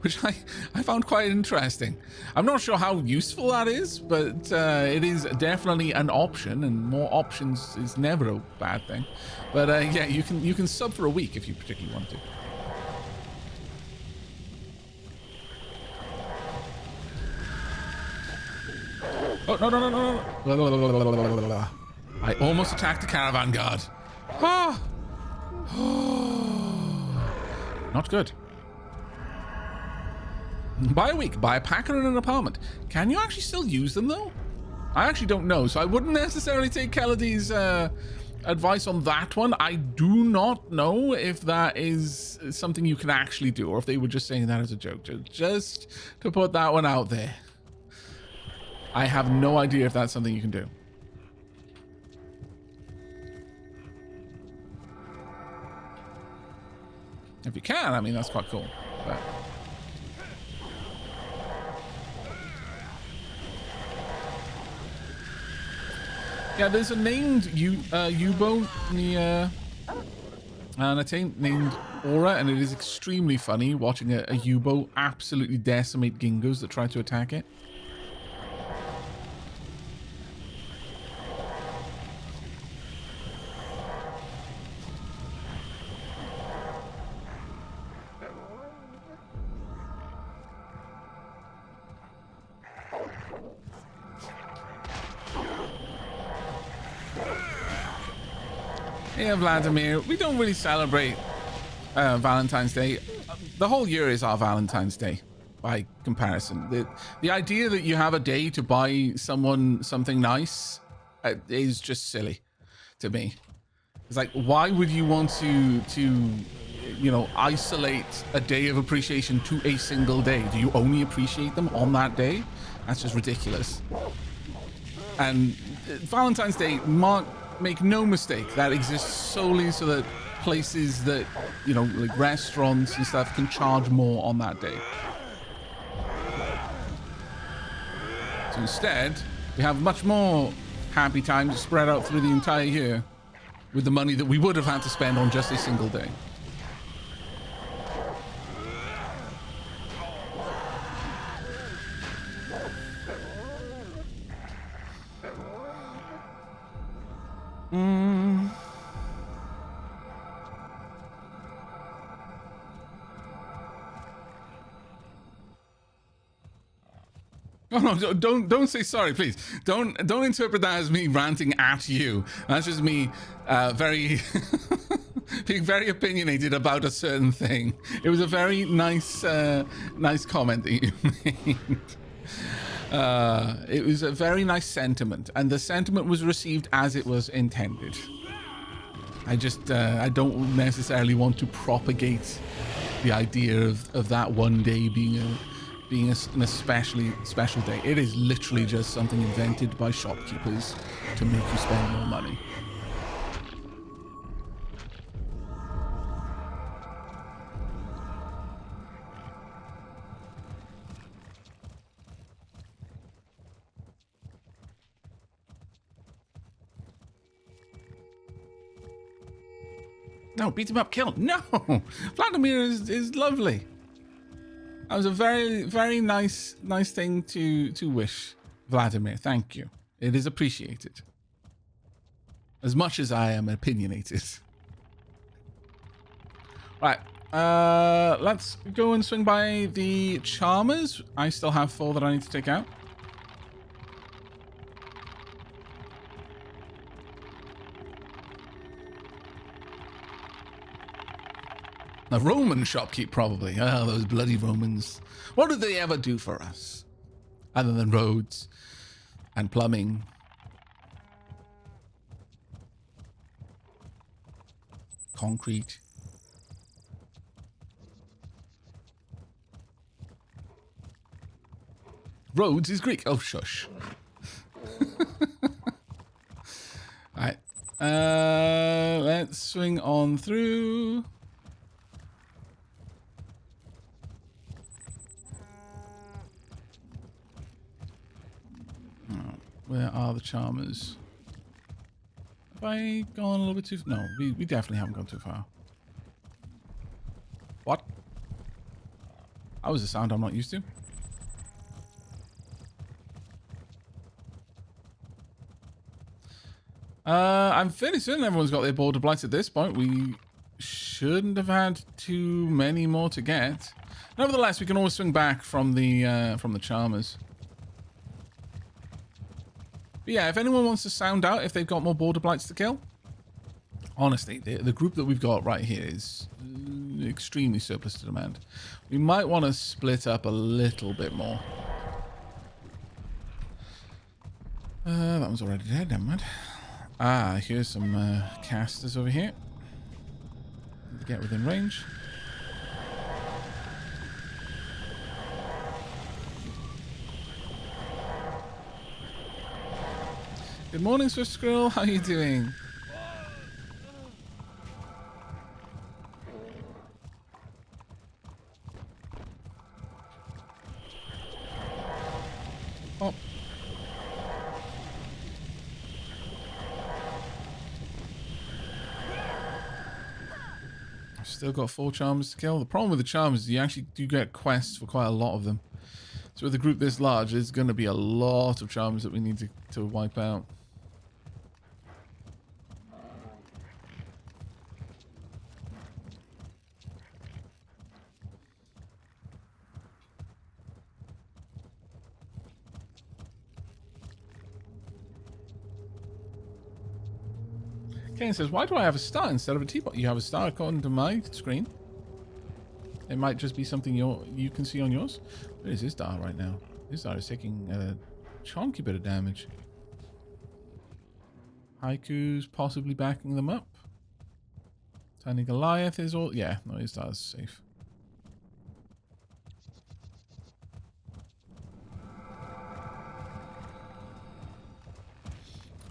which I found quite interesting. I'm not sure how useful that is, but it is definitely an option, and more options is never a bad thing. But yeah, you can sub for a week if you particularly want to. Oh, no. I almost attacked the caravan guard. Ah. Not good. Buy a week, buy a packer and an apartment. Can you actually still use them though? I actually don't know, so I wouldn't necessarily take Kelly's advice on that one. I do not know if that is something you can actually do, or if they were just saying that as a joke, just to put that one out there. I have no idea if that's something you can do. If you can, I mean, that's quite cool. But yeah, there's a named U-boat And a tank named Aura, and it is extremely funny watching a Yubo absolutely decimate Gingos that try to attack it. Yeah, Vladimir, we don't really celebrate Valentine's Day. The whole year is our Valentine's Day by comparison. The idea that you have a day to buy someone something nice is just silly to me. It's like, why would you want to isolate a day of appreciation to a single day? Do you only appreciate them on that day? That's just ridiculous. And Valentine's Day, make no mistake, that exists solely so that places that, like restaurants and stuff can charge more on that day. So instead, we have much more happy times spread out through the entire year with the money that we would have had to spend on just a single day. Oh, no, don't say sorry, please. Don't interpret that as me ranting at you. That's just me very being very opinionated about a certain thing. It was a very nice comment that you made. It was a very nice sentiment, and the sentiment was received as it was intended. I just I don't necessarily want to propagate the idea of that one day being an especially special day. It is literally just something invented by shopkeepers to make you spend more money. No, beat him up, kill him. No! Vladimir is lovely. That was a very, very nice thing to wish, Vladimir. Thank you. It is appreciated. As much as I am opinionated. Right. Let's go and swing by the Charmers. I still have 4 that I need to take out. A Roman shopkeep, probably. Oh, those bloody Romans. What did they ever do for us? Other than roads and plumbing. Concrete. Rhodes is Greek. Oh, shush. Alright. Let's swing on through. Where are the Charmers? Have I gone a little bit too far? No, we definitely haven't gone too far. What? That was a sound I'm not used to. I'm fairly certain everyone's got their border blights at this point. We shouldn't have had too many more to get. Nevertheless, we can always swing back from the Charmers. But yeah, if anyone wants to sound out if they've got more border blights to kill, honestly, the group that we've got right here is extremely surplus to demand. We might want to split up a little bit more. That one's already dead, never mind. Ah, here's some casters over here. Need to get within range. Good morning, Swift Squirrel. How are you doing? Oh. Still got 4 charmers to kill. The problem with the charmers is you actually do get quests for quite a lot of them. So with a group this large, there's going to be a lot of charmers that we need to wipe out. Kane says, why do I have a star instead of a teapot? You have a star according to my screen. It might just be something you can see on yours. Where is his star right now? His star is taking a chunky bit of damage. Haiku's possibly backing them up. Tiny Goliath is all... Yeah, no, his star is safe.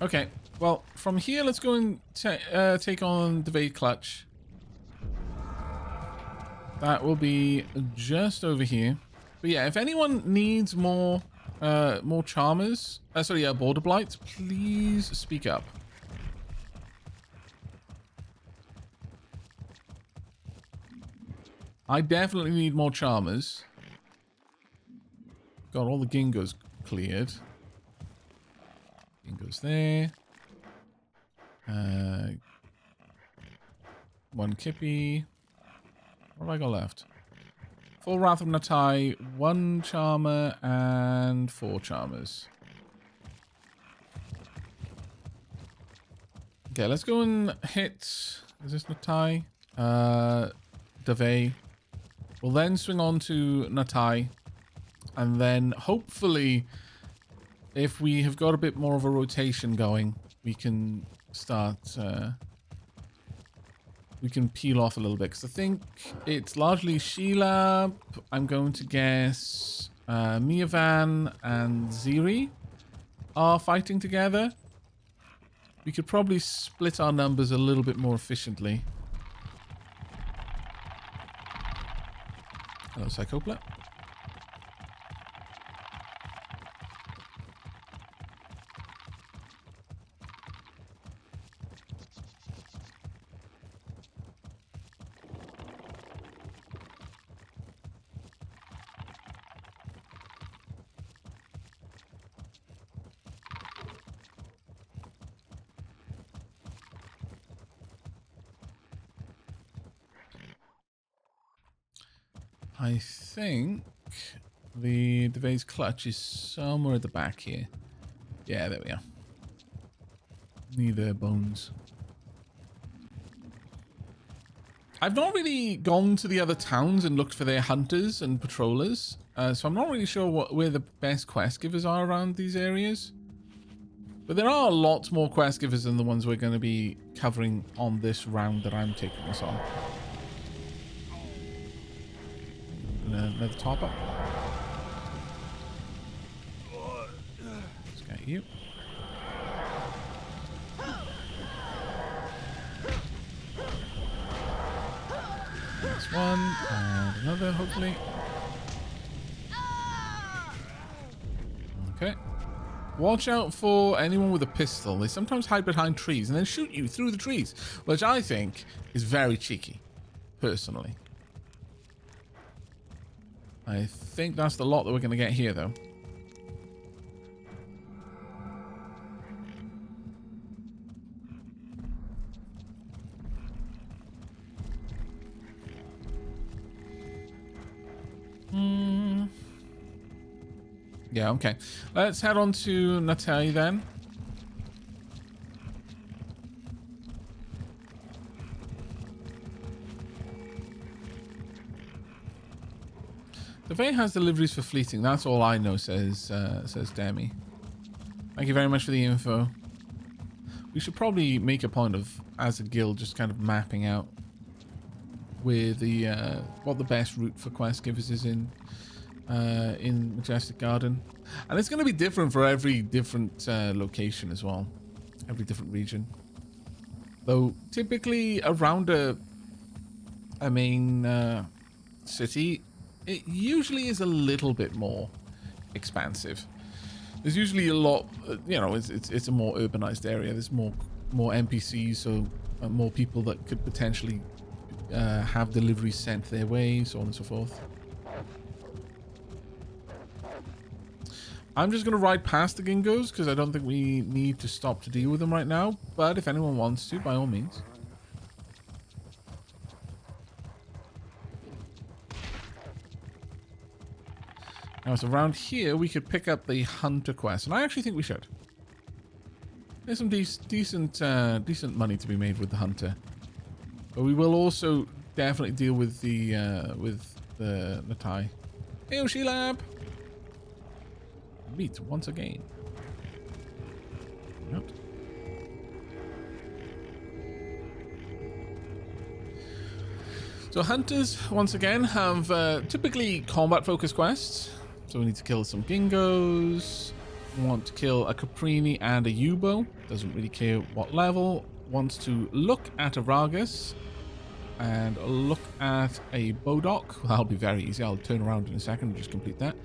Okay, well, from here, let's go and take on the Vade Clutch. That will be just over here. But yeah, if anyone needs more charmers, border blights, please speak up. I definitely need more charmers. Got all the Gingos cleared. Gingos there. One Kippy. What have I got left? 4 Wrath of Natai, 1 Charmer, and 4 Charmers. Okay, let's go and hit... Is this Natai? Dave. We'll then swing on to Natai. And then, hopefully, if we have got a bit more of a rotation going, we can start... we can peel off a little bit, because I think it's largely Sheila. I'm going to guess Miavan and Ziri are fighting together. We could probably split our numbers a little bit more efficiently. Hello, Psychopla. I think the Vade's Clutch is somewhere at the back here. Yeah, there we are. Near their bones. I've not really gone to the other towns and looked for their hunters and patrollers, so I'm not really sure where the best quest givers are around these areas. But there are lots more quest givers than the ones we're going to be covering on this round that I'm taking us on. Another top up. Let's get you. That's one, and another, hopefully. Okay. Watch out for anyone with a pistol. They sometimes hide behind trees and then shoot you through the trees, which I think is very cheeky, personally. I think that's the lot that we're going to get here, though. Yeah, okay. Let's head on to Natai then. The Vane has deliveries for fleeting. That's all I know, says Demi. Thank you very much for the info. We should probably make a point of, as a guild, just kind of mapping out where the what the best route for quest givers is in Majestic Garden, and it's going to be different for every different location as well, every different region. Though typically around a main city, it usually is a little bit more expansive. There's usually a lot, it's a more urbanized area. There's more NPCs, so more people that could potentially have deliveries sent their way, so on and so forth. I'm just going to ride past the Gingos because I don't think we need to stop to deal with them right now. But if anyone wants to, by all means. Now, so around here, we could pick up the Hunter quest. And I actually think we should. There's some decent money to be made with the Hunter. But we will also definitely deal with the Natai. Hey, Oshilab! Meet once again. Yep. So hunters, once again, have typically combat-focused quests. So we need to kill some Gingos. We want to kill a Caprini and a Yubo. Doesn't really care what level. Wants to look at a Ragus. And look at a Bodok. Well, that'll be very easy. I'll turn around in a second and just complete that.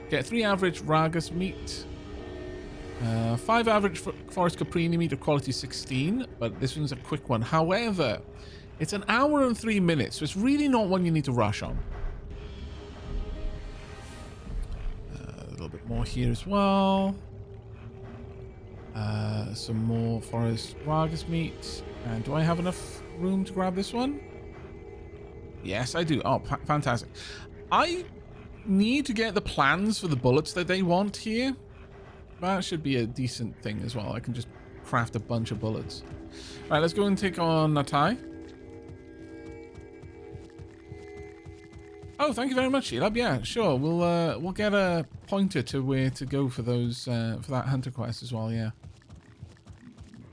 Get 3 average Ragus meat. 5 average Forest Caprini meat of quality 16. But this one's a quick one. However, it's an hour and 3 minutes. So it's really not one you need to rush on. A little bit more here as well. Some more Forest Ragus meat. And do I have enough room to grab this one? Yes, I do. Oh, fantastic. I need to get the plans for the bullets that they want here. That should be a decent thing as well. I can just craft a bunch of bullets. All right, let's go and take on Natai. Oh, thank you very much, Sheilab. Yeah, sure. We'll get a pointer to where to go for those for that hunter quest as well. Yeah.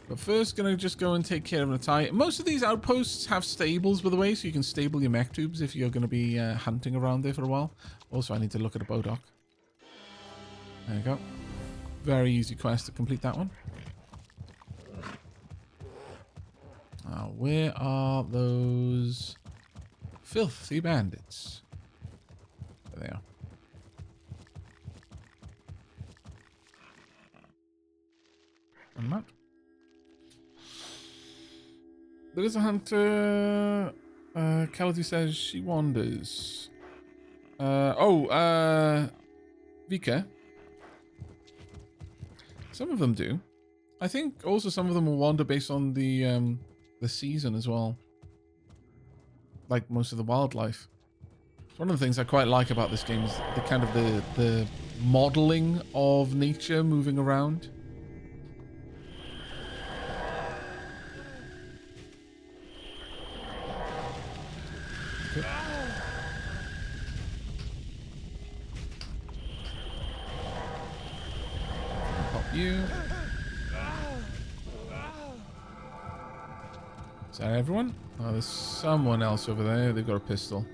But first, gonna just go and take care of Natai. Most of these outposts have stables, by the way, so you can stable your mech tubes if you're gonna be hunting around there for a while. Also, I need to look at a Bodok. There you go. Very easy quest to complete that one. Where are those filthy bandits? There they are. On map. There is a hunter. Kaladi says she wanders. Vika. Some of them do. I think also some of them will wander based on the season as well. Like most of the wildlife. One of the things I quite like about this game is the kind of the modeling of nature moving around. Okay. Pop you. Is that everyone? Oh, there's someone else over there. They've got a pistol.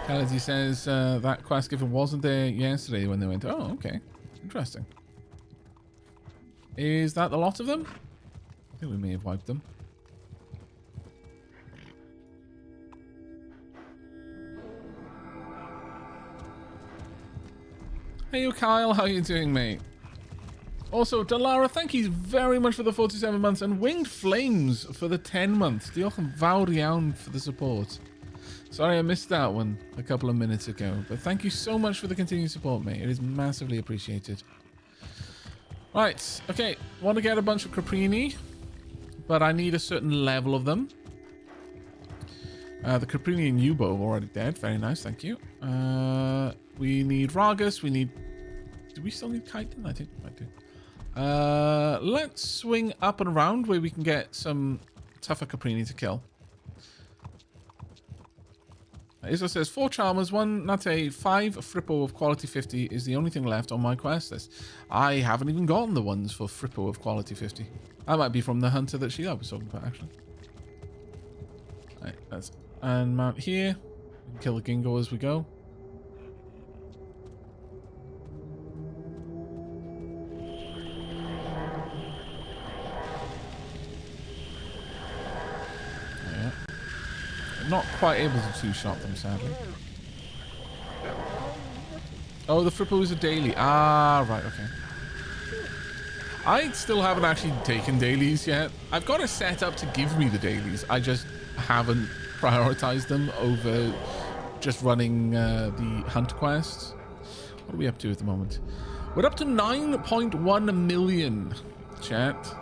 Kalazi says that quest giver wasn't there yesterday when they went. Oh, okay. Interesting. Is that a lot of them? I think we may have wiped them. Hey, Kyle. How you doing, mate? Also, Dalara, thank you very much for the 47 months and Winged Flames for the 10 months. Diolch yn fawr iawn for the support. Sorry I missed that one a couple of minutes ago, but thank you so much for the continued support, mate. It is massively appreciated. Right, okay. Want to get a bunch of Caprini, but I need a certain level of them. The Caprini and Yubo are already dead. Very nice, thank you. We need Ragus. We need... Do we still need Chitin? I think we might do. Let's swing up and around where we can get some tougher Caprini to kill. Isla says 4 Charmers, 1 Nate, 5 Frippo of quality 50 is the only thing left on my quest list. I haven't even gotten the ones for Frippo of quality 50. That might be from the hunter that Sheila was talking about, actually. Alright, let's unmount here. We can kill the Gingo as we go. Not quite able to two-shot them, sadly. Oh, the Frippos are daily. Ah, right, okay. I still haven't actually taken dailies yet. I've got it set up to give me the dailies. I just haven't prioritized them over just running the hunt quests. What are we up to at the moment? We're up to 9.1 million, chat.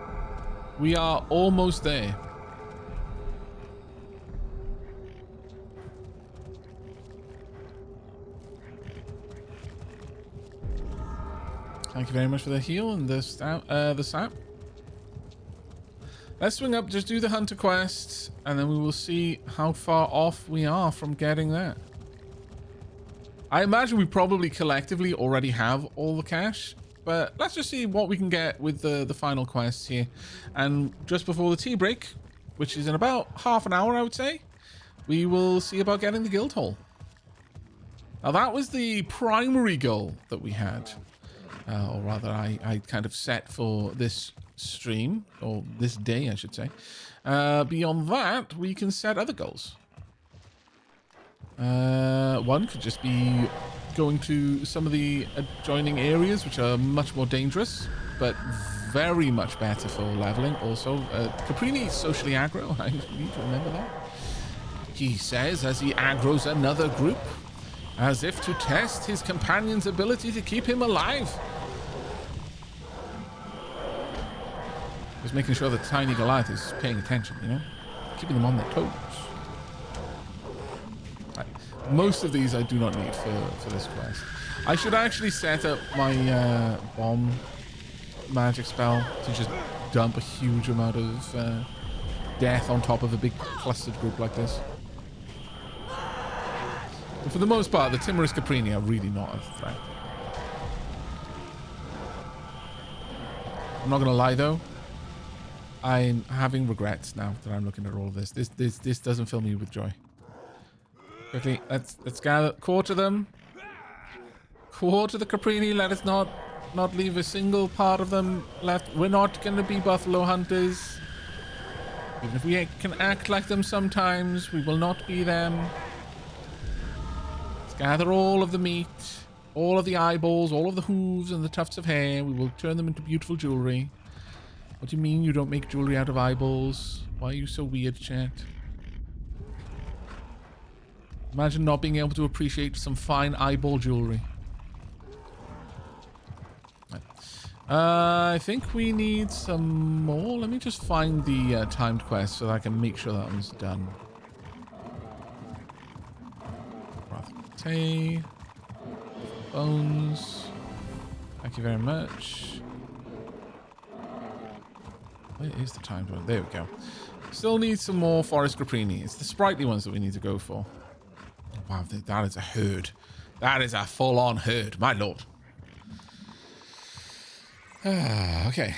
We are almost there. Thank you very much for the heal and the sap. Let's swing up, just do the hunter quest, and then we will see how far off we are from getting that. I imagine we probably collectively already have all the cash, but let's just see what we can get with the final quests here. And just before the tea break, which is in about half an hour, I would say, we will see about getting the guild hall. Now that was the primary goal that we had. Or rather, I kind of set for this stream, or this day, I should say. Beyond that, we can set other goals. One could just be going to some of the adjoining areas, which are much more dangerous, but very much better for leveling. Also, Caprini is socially aggro. I need to remember that. He says as he aggroes another group, as if to test his companion's ability to keep him alive. Just making sure that Tiny Goliath is paying attention, you know? Keeping them on their toes. Right. Most of these I do not need for this quest. I should actually set up my bomb magic spell to just dump a huge amount of death on top of a big clustered group like this. But for the most part, the Timorous Caprini are really not a threat. I'm not going to lie, though. I'm having regrets now that I'm looking at all of this. This doesn't fill me with joy. Quickly, let's gather, quarter them. Quarter the Caprini. Let us not leave a single part of them left. We're not going to be buffalo hunters. Even if we can act like them sometimes, we will not be them. Let's gather all of the meat, all of the eyeballs, all of the hooves and the tufts of hair. We will turn them into beautiful jewelry. What do you mean you don't make jewelry out of eyeballs? Why are you so weird, chat? Imagine not being able to appreciate some fine eyeball jewelry. Right. I think we need some more. Let me just find the timed quest so that I can make sure that one's done. Tay. Bones. Thank you very much. Where is the timed one? There we go. Still need some more Forest Caprini. It's the sprightly ones that we need to go for. Wow, that is a herd. That is a full-on herd, my lord. Okay.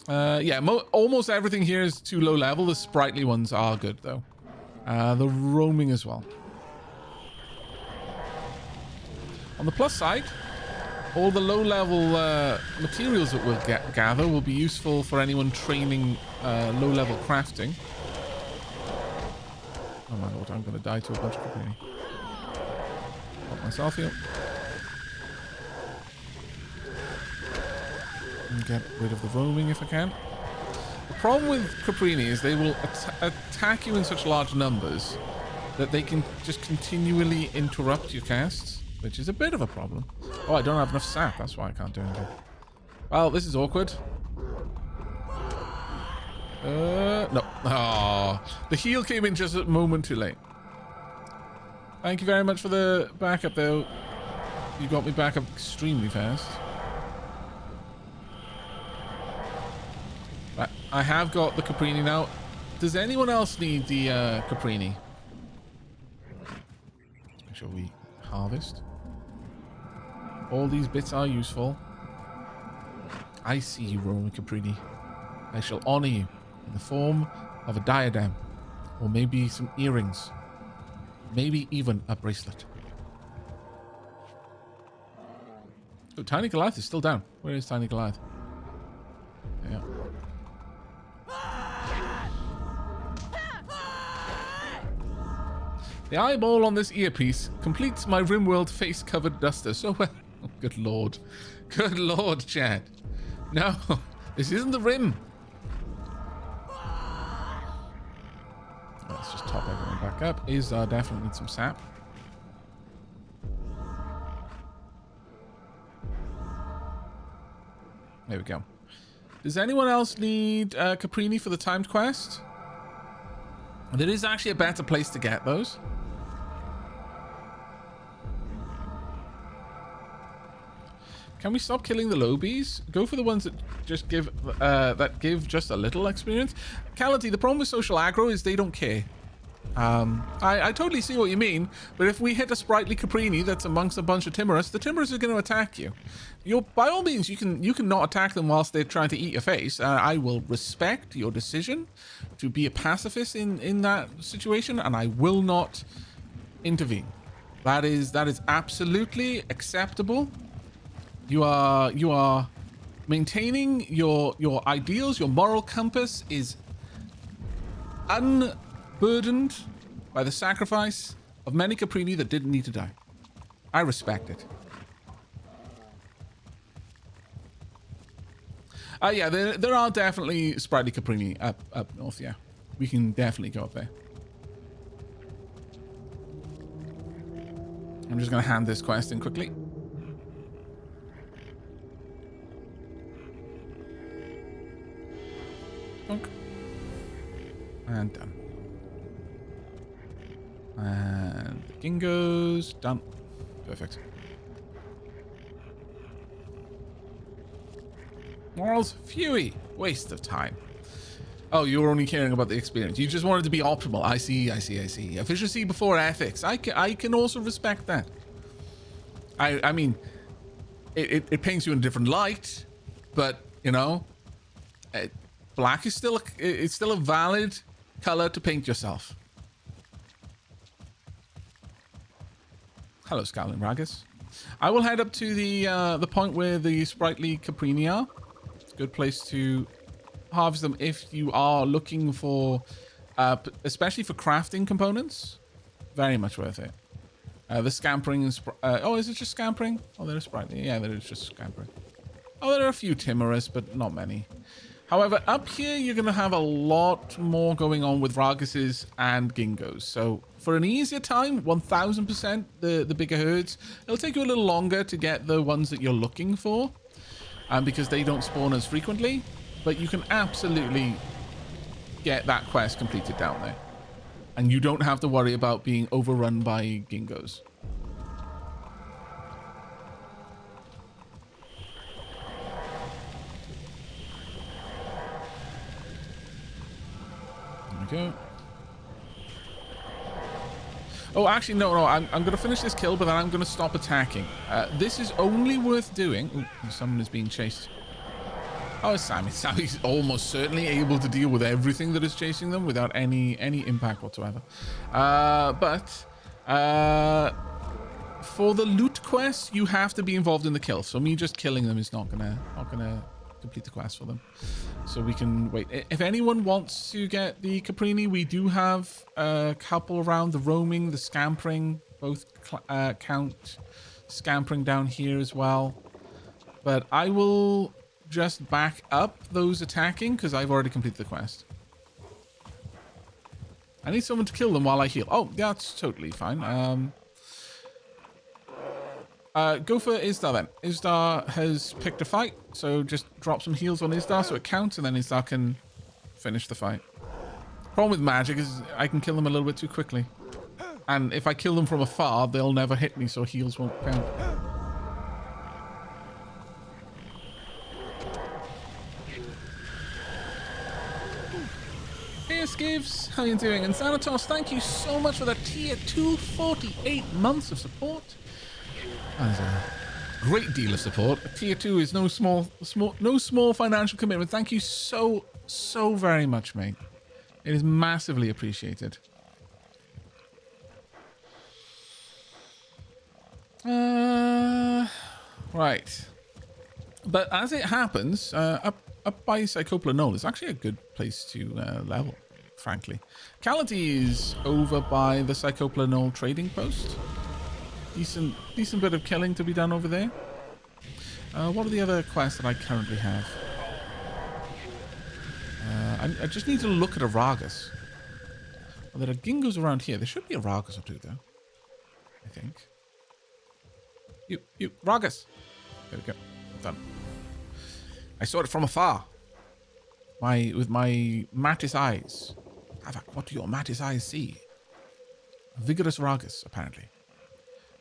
Yeah, almost everything here is too low level. The sprightly ones are good, though. The roaming as well. On the plus side, all the low-level materials that we'll gather will be useful for anyone training low-level crafting. Oh my lord, I'm going to die to a bunch of Caprini. Pop myself here. And get rid of the roaming if I can. The problem with Caprini is they will attack you in such large numbers that they can just continually interrupt your casts, which is a bit of a problem. Oh, I don't have enough sap. That's why I can't do anything. Well, this is awkward. No. Oh, the heal came in just a moment too late. Thank you very much for the backup, though. You got me back up extremely fast. Right, I have got the Caprini now. Does anyone else need the Caprini? Let's make sure we harvest. All these bits are useful. I see you, Roman Caprini. I shall honor you in the form of a diadem, or maybe some earrings, maybe even a bracelet. Oh, Tiny Goliath is still down. Where is Tiny Goliath? Yeah. The eyeball on this earpiece completes my RimWorld face-covered duster so well. Good lord. Good lord, Chad. No, this isn't the rim. Let's just top everyone back up. Izdar definitely needs some sap. There we go. Does anyone else need Caprini for the timed quest? There is actually a better place to get those. Can we stop killing the lobies? Go for the ones that just give just a little experience. Cality, the problem with social aggro is they don't care. I totally see what you mean, but if we hit a sprightly Caprini that's amongst a bunch of Timorous, the Timorous are going to attack you. By all means, you can not attack them whilst they're trying to eat your face. I will respect your decision to be a pacifist in that situation, and I will not intervene. That is absolutely acceptable. You are maintaining your ideals. Your moral compass is unburdened by the sacrifice of many Caprini that didn't need to die. I respect it. Yeah, there are definitely sprightly Caprini up north. Yeah, we can definitely go up there. I'm just gonna hand this quest in quickly. And done. And the Gingos done. Perfect. Morals, Fury, waste of time. Oh, you were only caring about the experience. You just wanted to be optimal. I see. Efficiency before ethics. I can also respect that. I mean, it paints you in a different light, but you know, black is still a valid color to paint yourself. Hello, Scowling Ragus. I will head up to the point where the sprightly Caprini are. It's a good place to harvest them if you are looking for, especially for crafting components. Very much worth it. The scampering is... oh, is it just scampering? Oh, there is sprightly. Yeah, there is just scampering. Oh, there are a few timorous, but not many. However, up here, you're going to have a lot more going on with Raguses and Gingos. So for an easier time, 1000% the bigger herds. It'll take you a little longer to get the ones that you're looking for, because they don't spawn as frequently. But you can absolutely get that quest completed down there. And you don't have to worry about being overrun by Gingos. Go. Oh, actually, no. I'm going to finish this kill, but then I'm going to stop attacking. This is only worth doing... Ooh, someone is being chased. Oh, it's Sammy. Sammy's almost certainly able to deal with everything that is chasing them without any impact whatsoever. But for the loot quest, you have to be involved in the kill. So me just killing them is not gonna complete the quest for them. So we can wait. If anyone wants to get the Caprini, we do have a couple around. The roaming, the scampering, both count scampering down here as well. But I will just back up those attacking because I've already completed the quest. I need someone to kill them while I heal. Oh, that's totally fine. Go for Izdar then. Izdar has picked a fight, so just drop some heals on Izdar so it counts, and then Izdar can finish the fight. Problem with magic is I can kill them a little bit too quickly. And if I kill them from afar, they'll never hit me, so heals won't count. Hey Skivs, how you doing? And Xanatos, thank you so much for that tier 2 48 months of support. That is a great deal of support. Tier 2 is no small financial commitment. Thank you so very much, mate. It is massively appreciated. Right. But as it happens, up by Psychopla Knoll is actually a good place to level, frankly. Cality is over by the Psychopla Knoll trading post. Decent bit of killing to be done over there. What are the other quests that I currently have? I just need to look at Aragas. Well, there are Gingos around here. There should be a Ragas or two, though. I think. You, Ragas! There we go. Done. I saw it from afar. With my Mattis eyes. Aavak, what do your Mattis eyes see? A vigorous Ragas, apparently.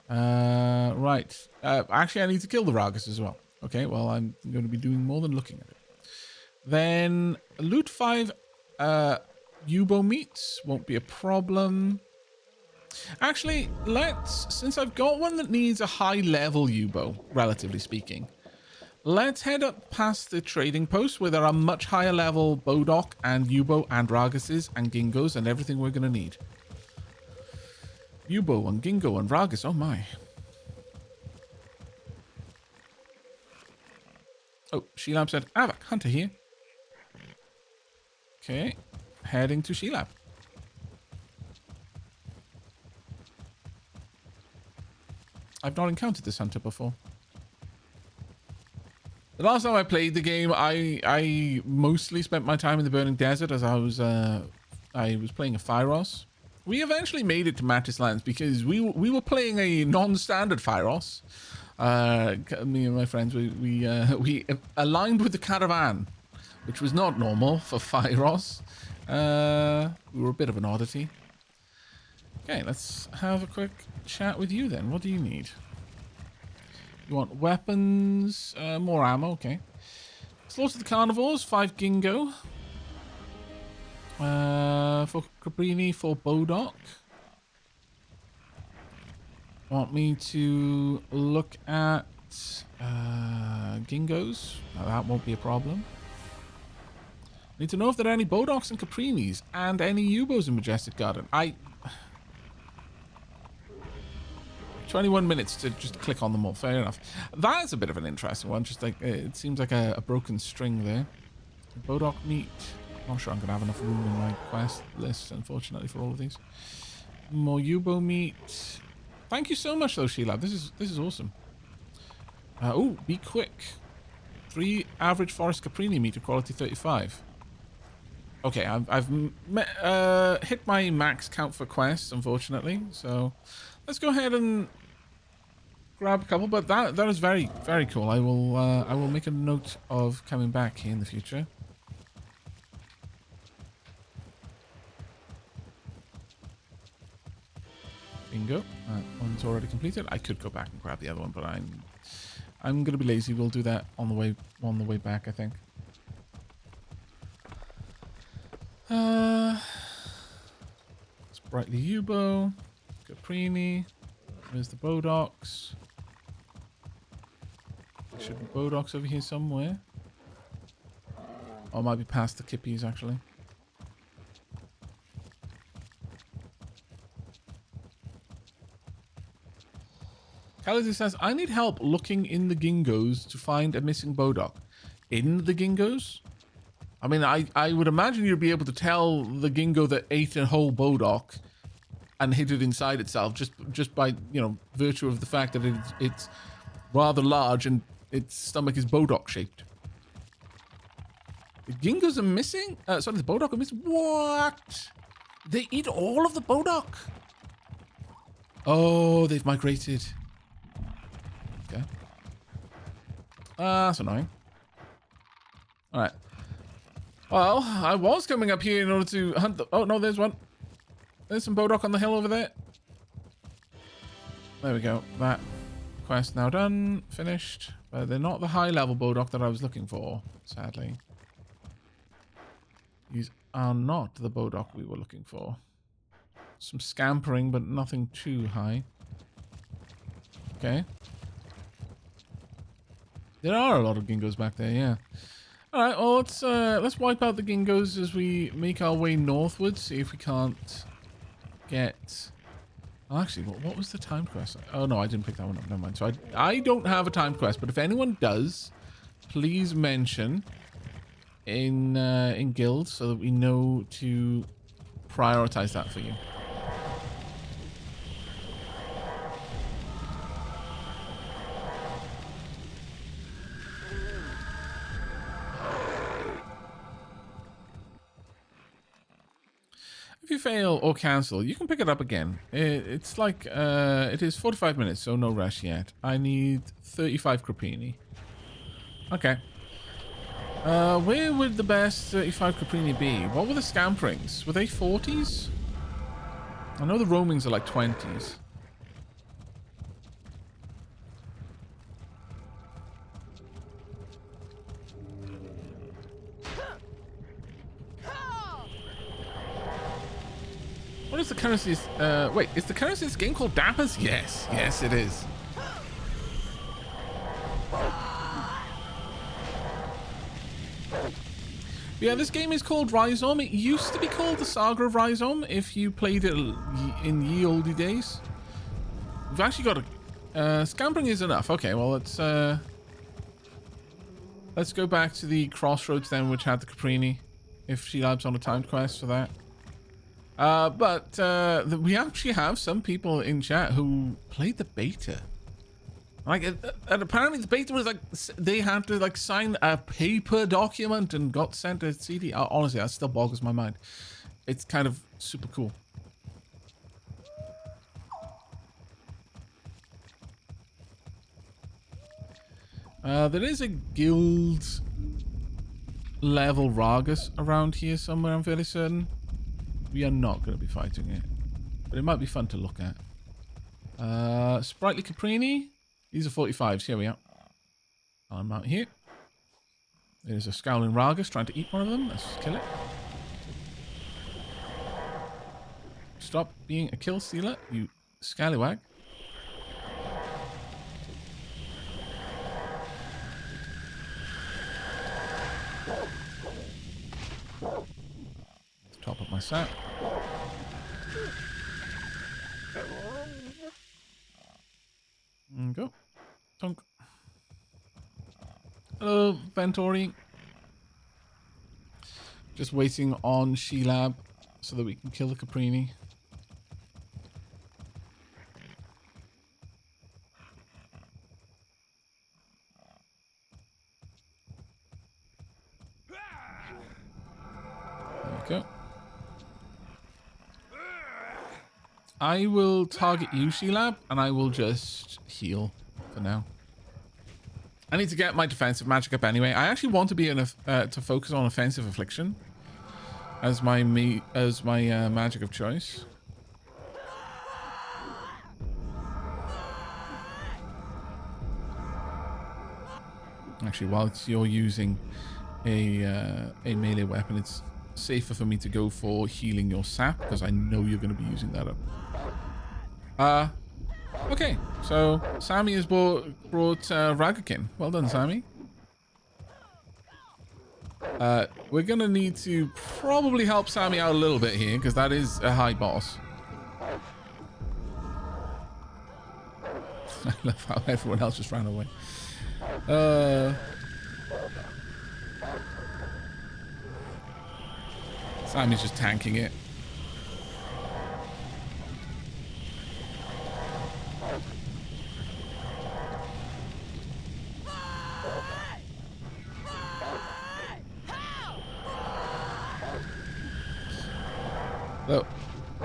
Right. Actually, I need to kill the Ragas as well. Okay, well, I'm going to be doing more than looking at it. Then, loot 5 Yubo meats won't be a problem. Actually, since I've got one that needs a high level Yubo, relatively speaking, let's head up past the trading post where there are much higher level Bodok and Yubo and Ragases and Gingos and everything we're going to need. Yubo and Gingo and Ragas, oh my. Oh, Sheelab said, Aavak, Hunter here. Okay, heading to Sheelab. I've not encountered this hunter before. The last time I played the game, I mostly spent my time in the Burning Desert as I was playing a Phyros. We eventually made it to Mattis Lands because we were playing a non-standard Phyros. Me and my friends, we aligned with the caravan, which was not normal for Phyros. We were a bit of an oddity. Okay, let's have a quick chat with you then. What do you need? You want weapons, more ammo, okay. Slaughter the Carnivores, 5 Gingo. For Cabrini, 4 Bodok. Want me to look at Gingos? No, that won't be a problem. Need to know if there are any Bodoks and Caprinis and any Yubos in Majestic Garden. 21 minutes to just click on them all. Fair enough. That's a bit of an interesting one. Just like it seems like a broken string there. Bodok meat. Not sure I'm gonna have enough room in my quest list, unfortunately, for all of these. More Yubo meat. Thank you so much, though, Sheelab. This is awesome. Oh, be quick. 3 average forest Caprini meat of quality 35. Okay, I've hit my max count for quests, unfortunately. So let's go ahead and grab a couple. But that is very, very cool. I will make a note of coming back here in the future. Bingo. That one's already completed. I could go back and grab the other one, but I'm gonna be lazy. We'll do that on the way back, I think. It's Brightly Yubo, Caprini. Where's the Bodoks? There should be Bodoks over here somewhere. Oh, it might be past the Kippies, actually. Khalid says, I need help looking in the Gingos to find a missing Bodok. In the Gingos? I mean, I would imagine you'd be able to tell the Gingo that ate a whole Bodok and hid it inside itself just by, you know, virtue of the fact that it's rather large and its stomach is Bodok shaped. The Gingos are missing? Sorry, the Bodok are missing? What? They eat all of the Bodok? Oh, they've migrated. Okay. That's annoying. Alright. Well, I was coming up here in order to hunt the... Oh, no, there's one. There's some Bodok on the hill over there. There we go. That quest now done. Finished. But they're not the high-level Bodok that I was looking for, sadly. These are not the Bodok we were looking for. Some scampering, but nothing too high. Okay. There are a lot of Gingos back there, yeah. Alright, well, let's wipe out the Gingos as we make our way northwards, see if we can't get... Oh, actually, what was the timed quest? Oh, no, I didn't pick that one up. Never mind. So I don't have a timed quest, but if anyone does, please mention in guild so that we know to prioritize that for you. fail or cancel, you can pick it up again. It's like, it is 45 minutes, so no rush yet. I need 35 Crapini. Okay. Where would the best 35 Crapini be? What were the scamperings? Were they 40s? I know the roamings are like 20s. What is the currency? Wait, is the currency this game called Dappers? Yes, yes it is. Yeah, this game is called Ryzom. It used to be called the Saga of Ryzom if you played it in ye olde days. We've actually got a... scampering is enough. Okay, well, let's go back to the crossroads then, which had the Caprini. If Sheilab's on a timed quest for that. We actually have some people in chat who played the beta. Like, and apparently the beta was like, they had to like sign a paper document and got sent a CD. Honestly, that still boggles my mind. It's kind of super cool. There is a guild level Ragus around here somewhere, I'm fairly certain. We are not going to be fighting it, but it might be fun to look at. Sprightly Caprini. These are 45s. Here we are. I'm out here. There's a Scowling Ragus trying to eat one of them. Let's kill it. Stop being a kill stealer, you scallywag. Top up my sap. And go. Tonk. Hello, Ventori. Just waiting on Sheilab so that we can kill the Caprini. There we go. I will target you, Sheilab, and I will just heal for now. I need to get my defensive magic up anyway. I actually want to be to focus on offensive affliction as my magic of choice. Actually, whilst you're using a melee weapon, it's safer for me to go for healing your sap because I know you're going to be using that up. Okay, so Sammy has brought Ragakin. Well done, Sammy. We're gonna need to probably help Sammy out a little bit here because that is a high boss. I love how everyone else just ran away. Sammy's just tanking it. So,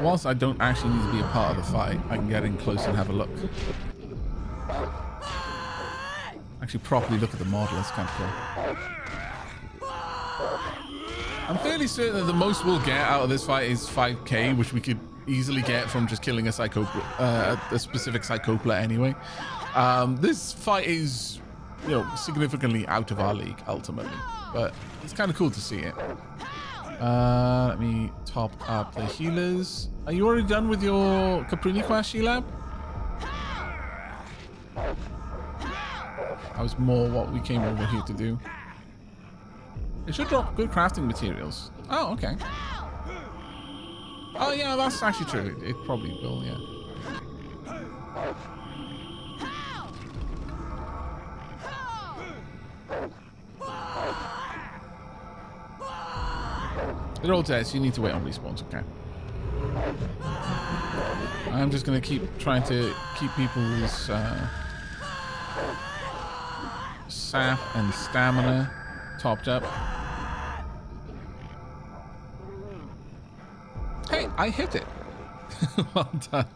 whilst I don't actually need to be a part of the fight, I can get in close and have a look. Actually properly look at the model, it's kind of cool. I'm fairly certain that the most we'll get out of this fight is 5k, which we could easily get from just killing a specific Psychopla anyway. This fight is, you know, significantly out of our league ultimately, but it's kind of cool to see it. Let me top up the healers. Are you already done with your Caprini quest, Sheilab? That was more what we came over here to do. It should drop good crafting materials. Oh, okay. Oh, yeah, that's actually true. It probably will, yeah. They're all dead, so you need to wait on respawns, okay? I'm just going to keep trying to keep people's sap and stamina topped up. Hey, I hit it. Well done.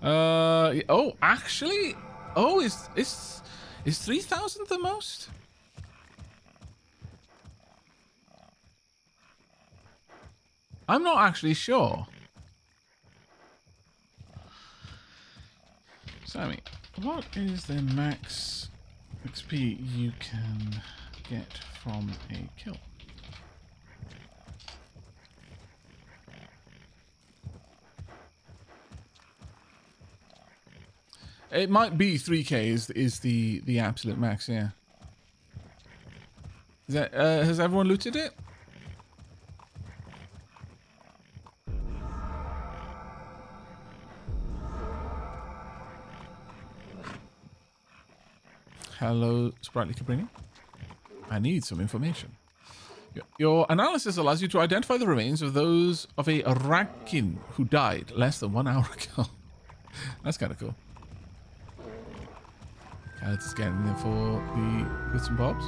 Oh, actually, oh, is 3,000 the most? I'm not actually sure. Sammy, what is the max XP you can get from a kill? It might be 3k is the absolute max, yeah. Is that, has everyone looted it? Hello, Sprightly Cabrini. I need some information. Your analysis allows you to identify the remains of those of a Rakin who died less than 1 hour ago. That's kind of cool. Just getting in for the bits and bobs.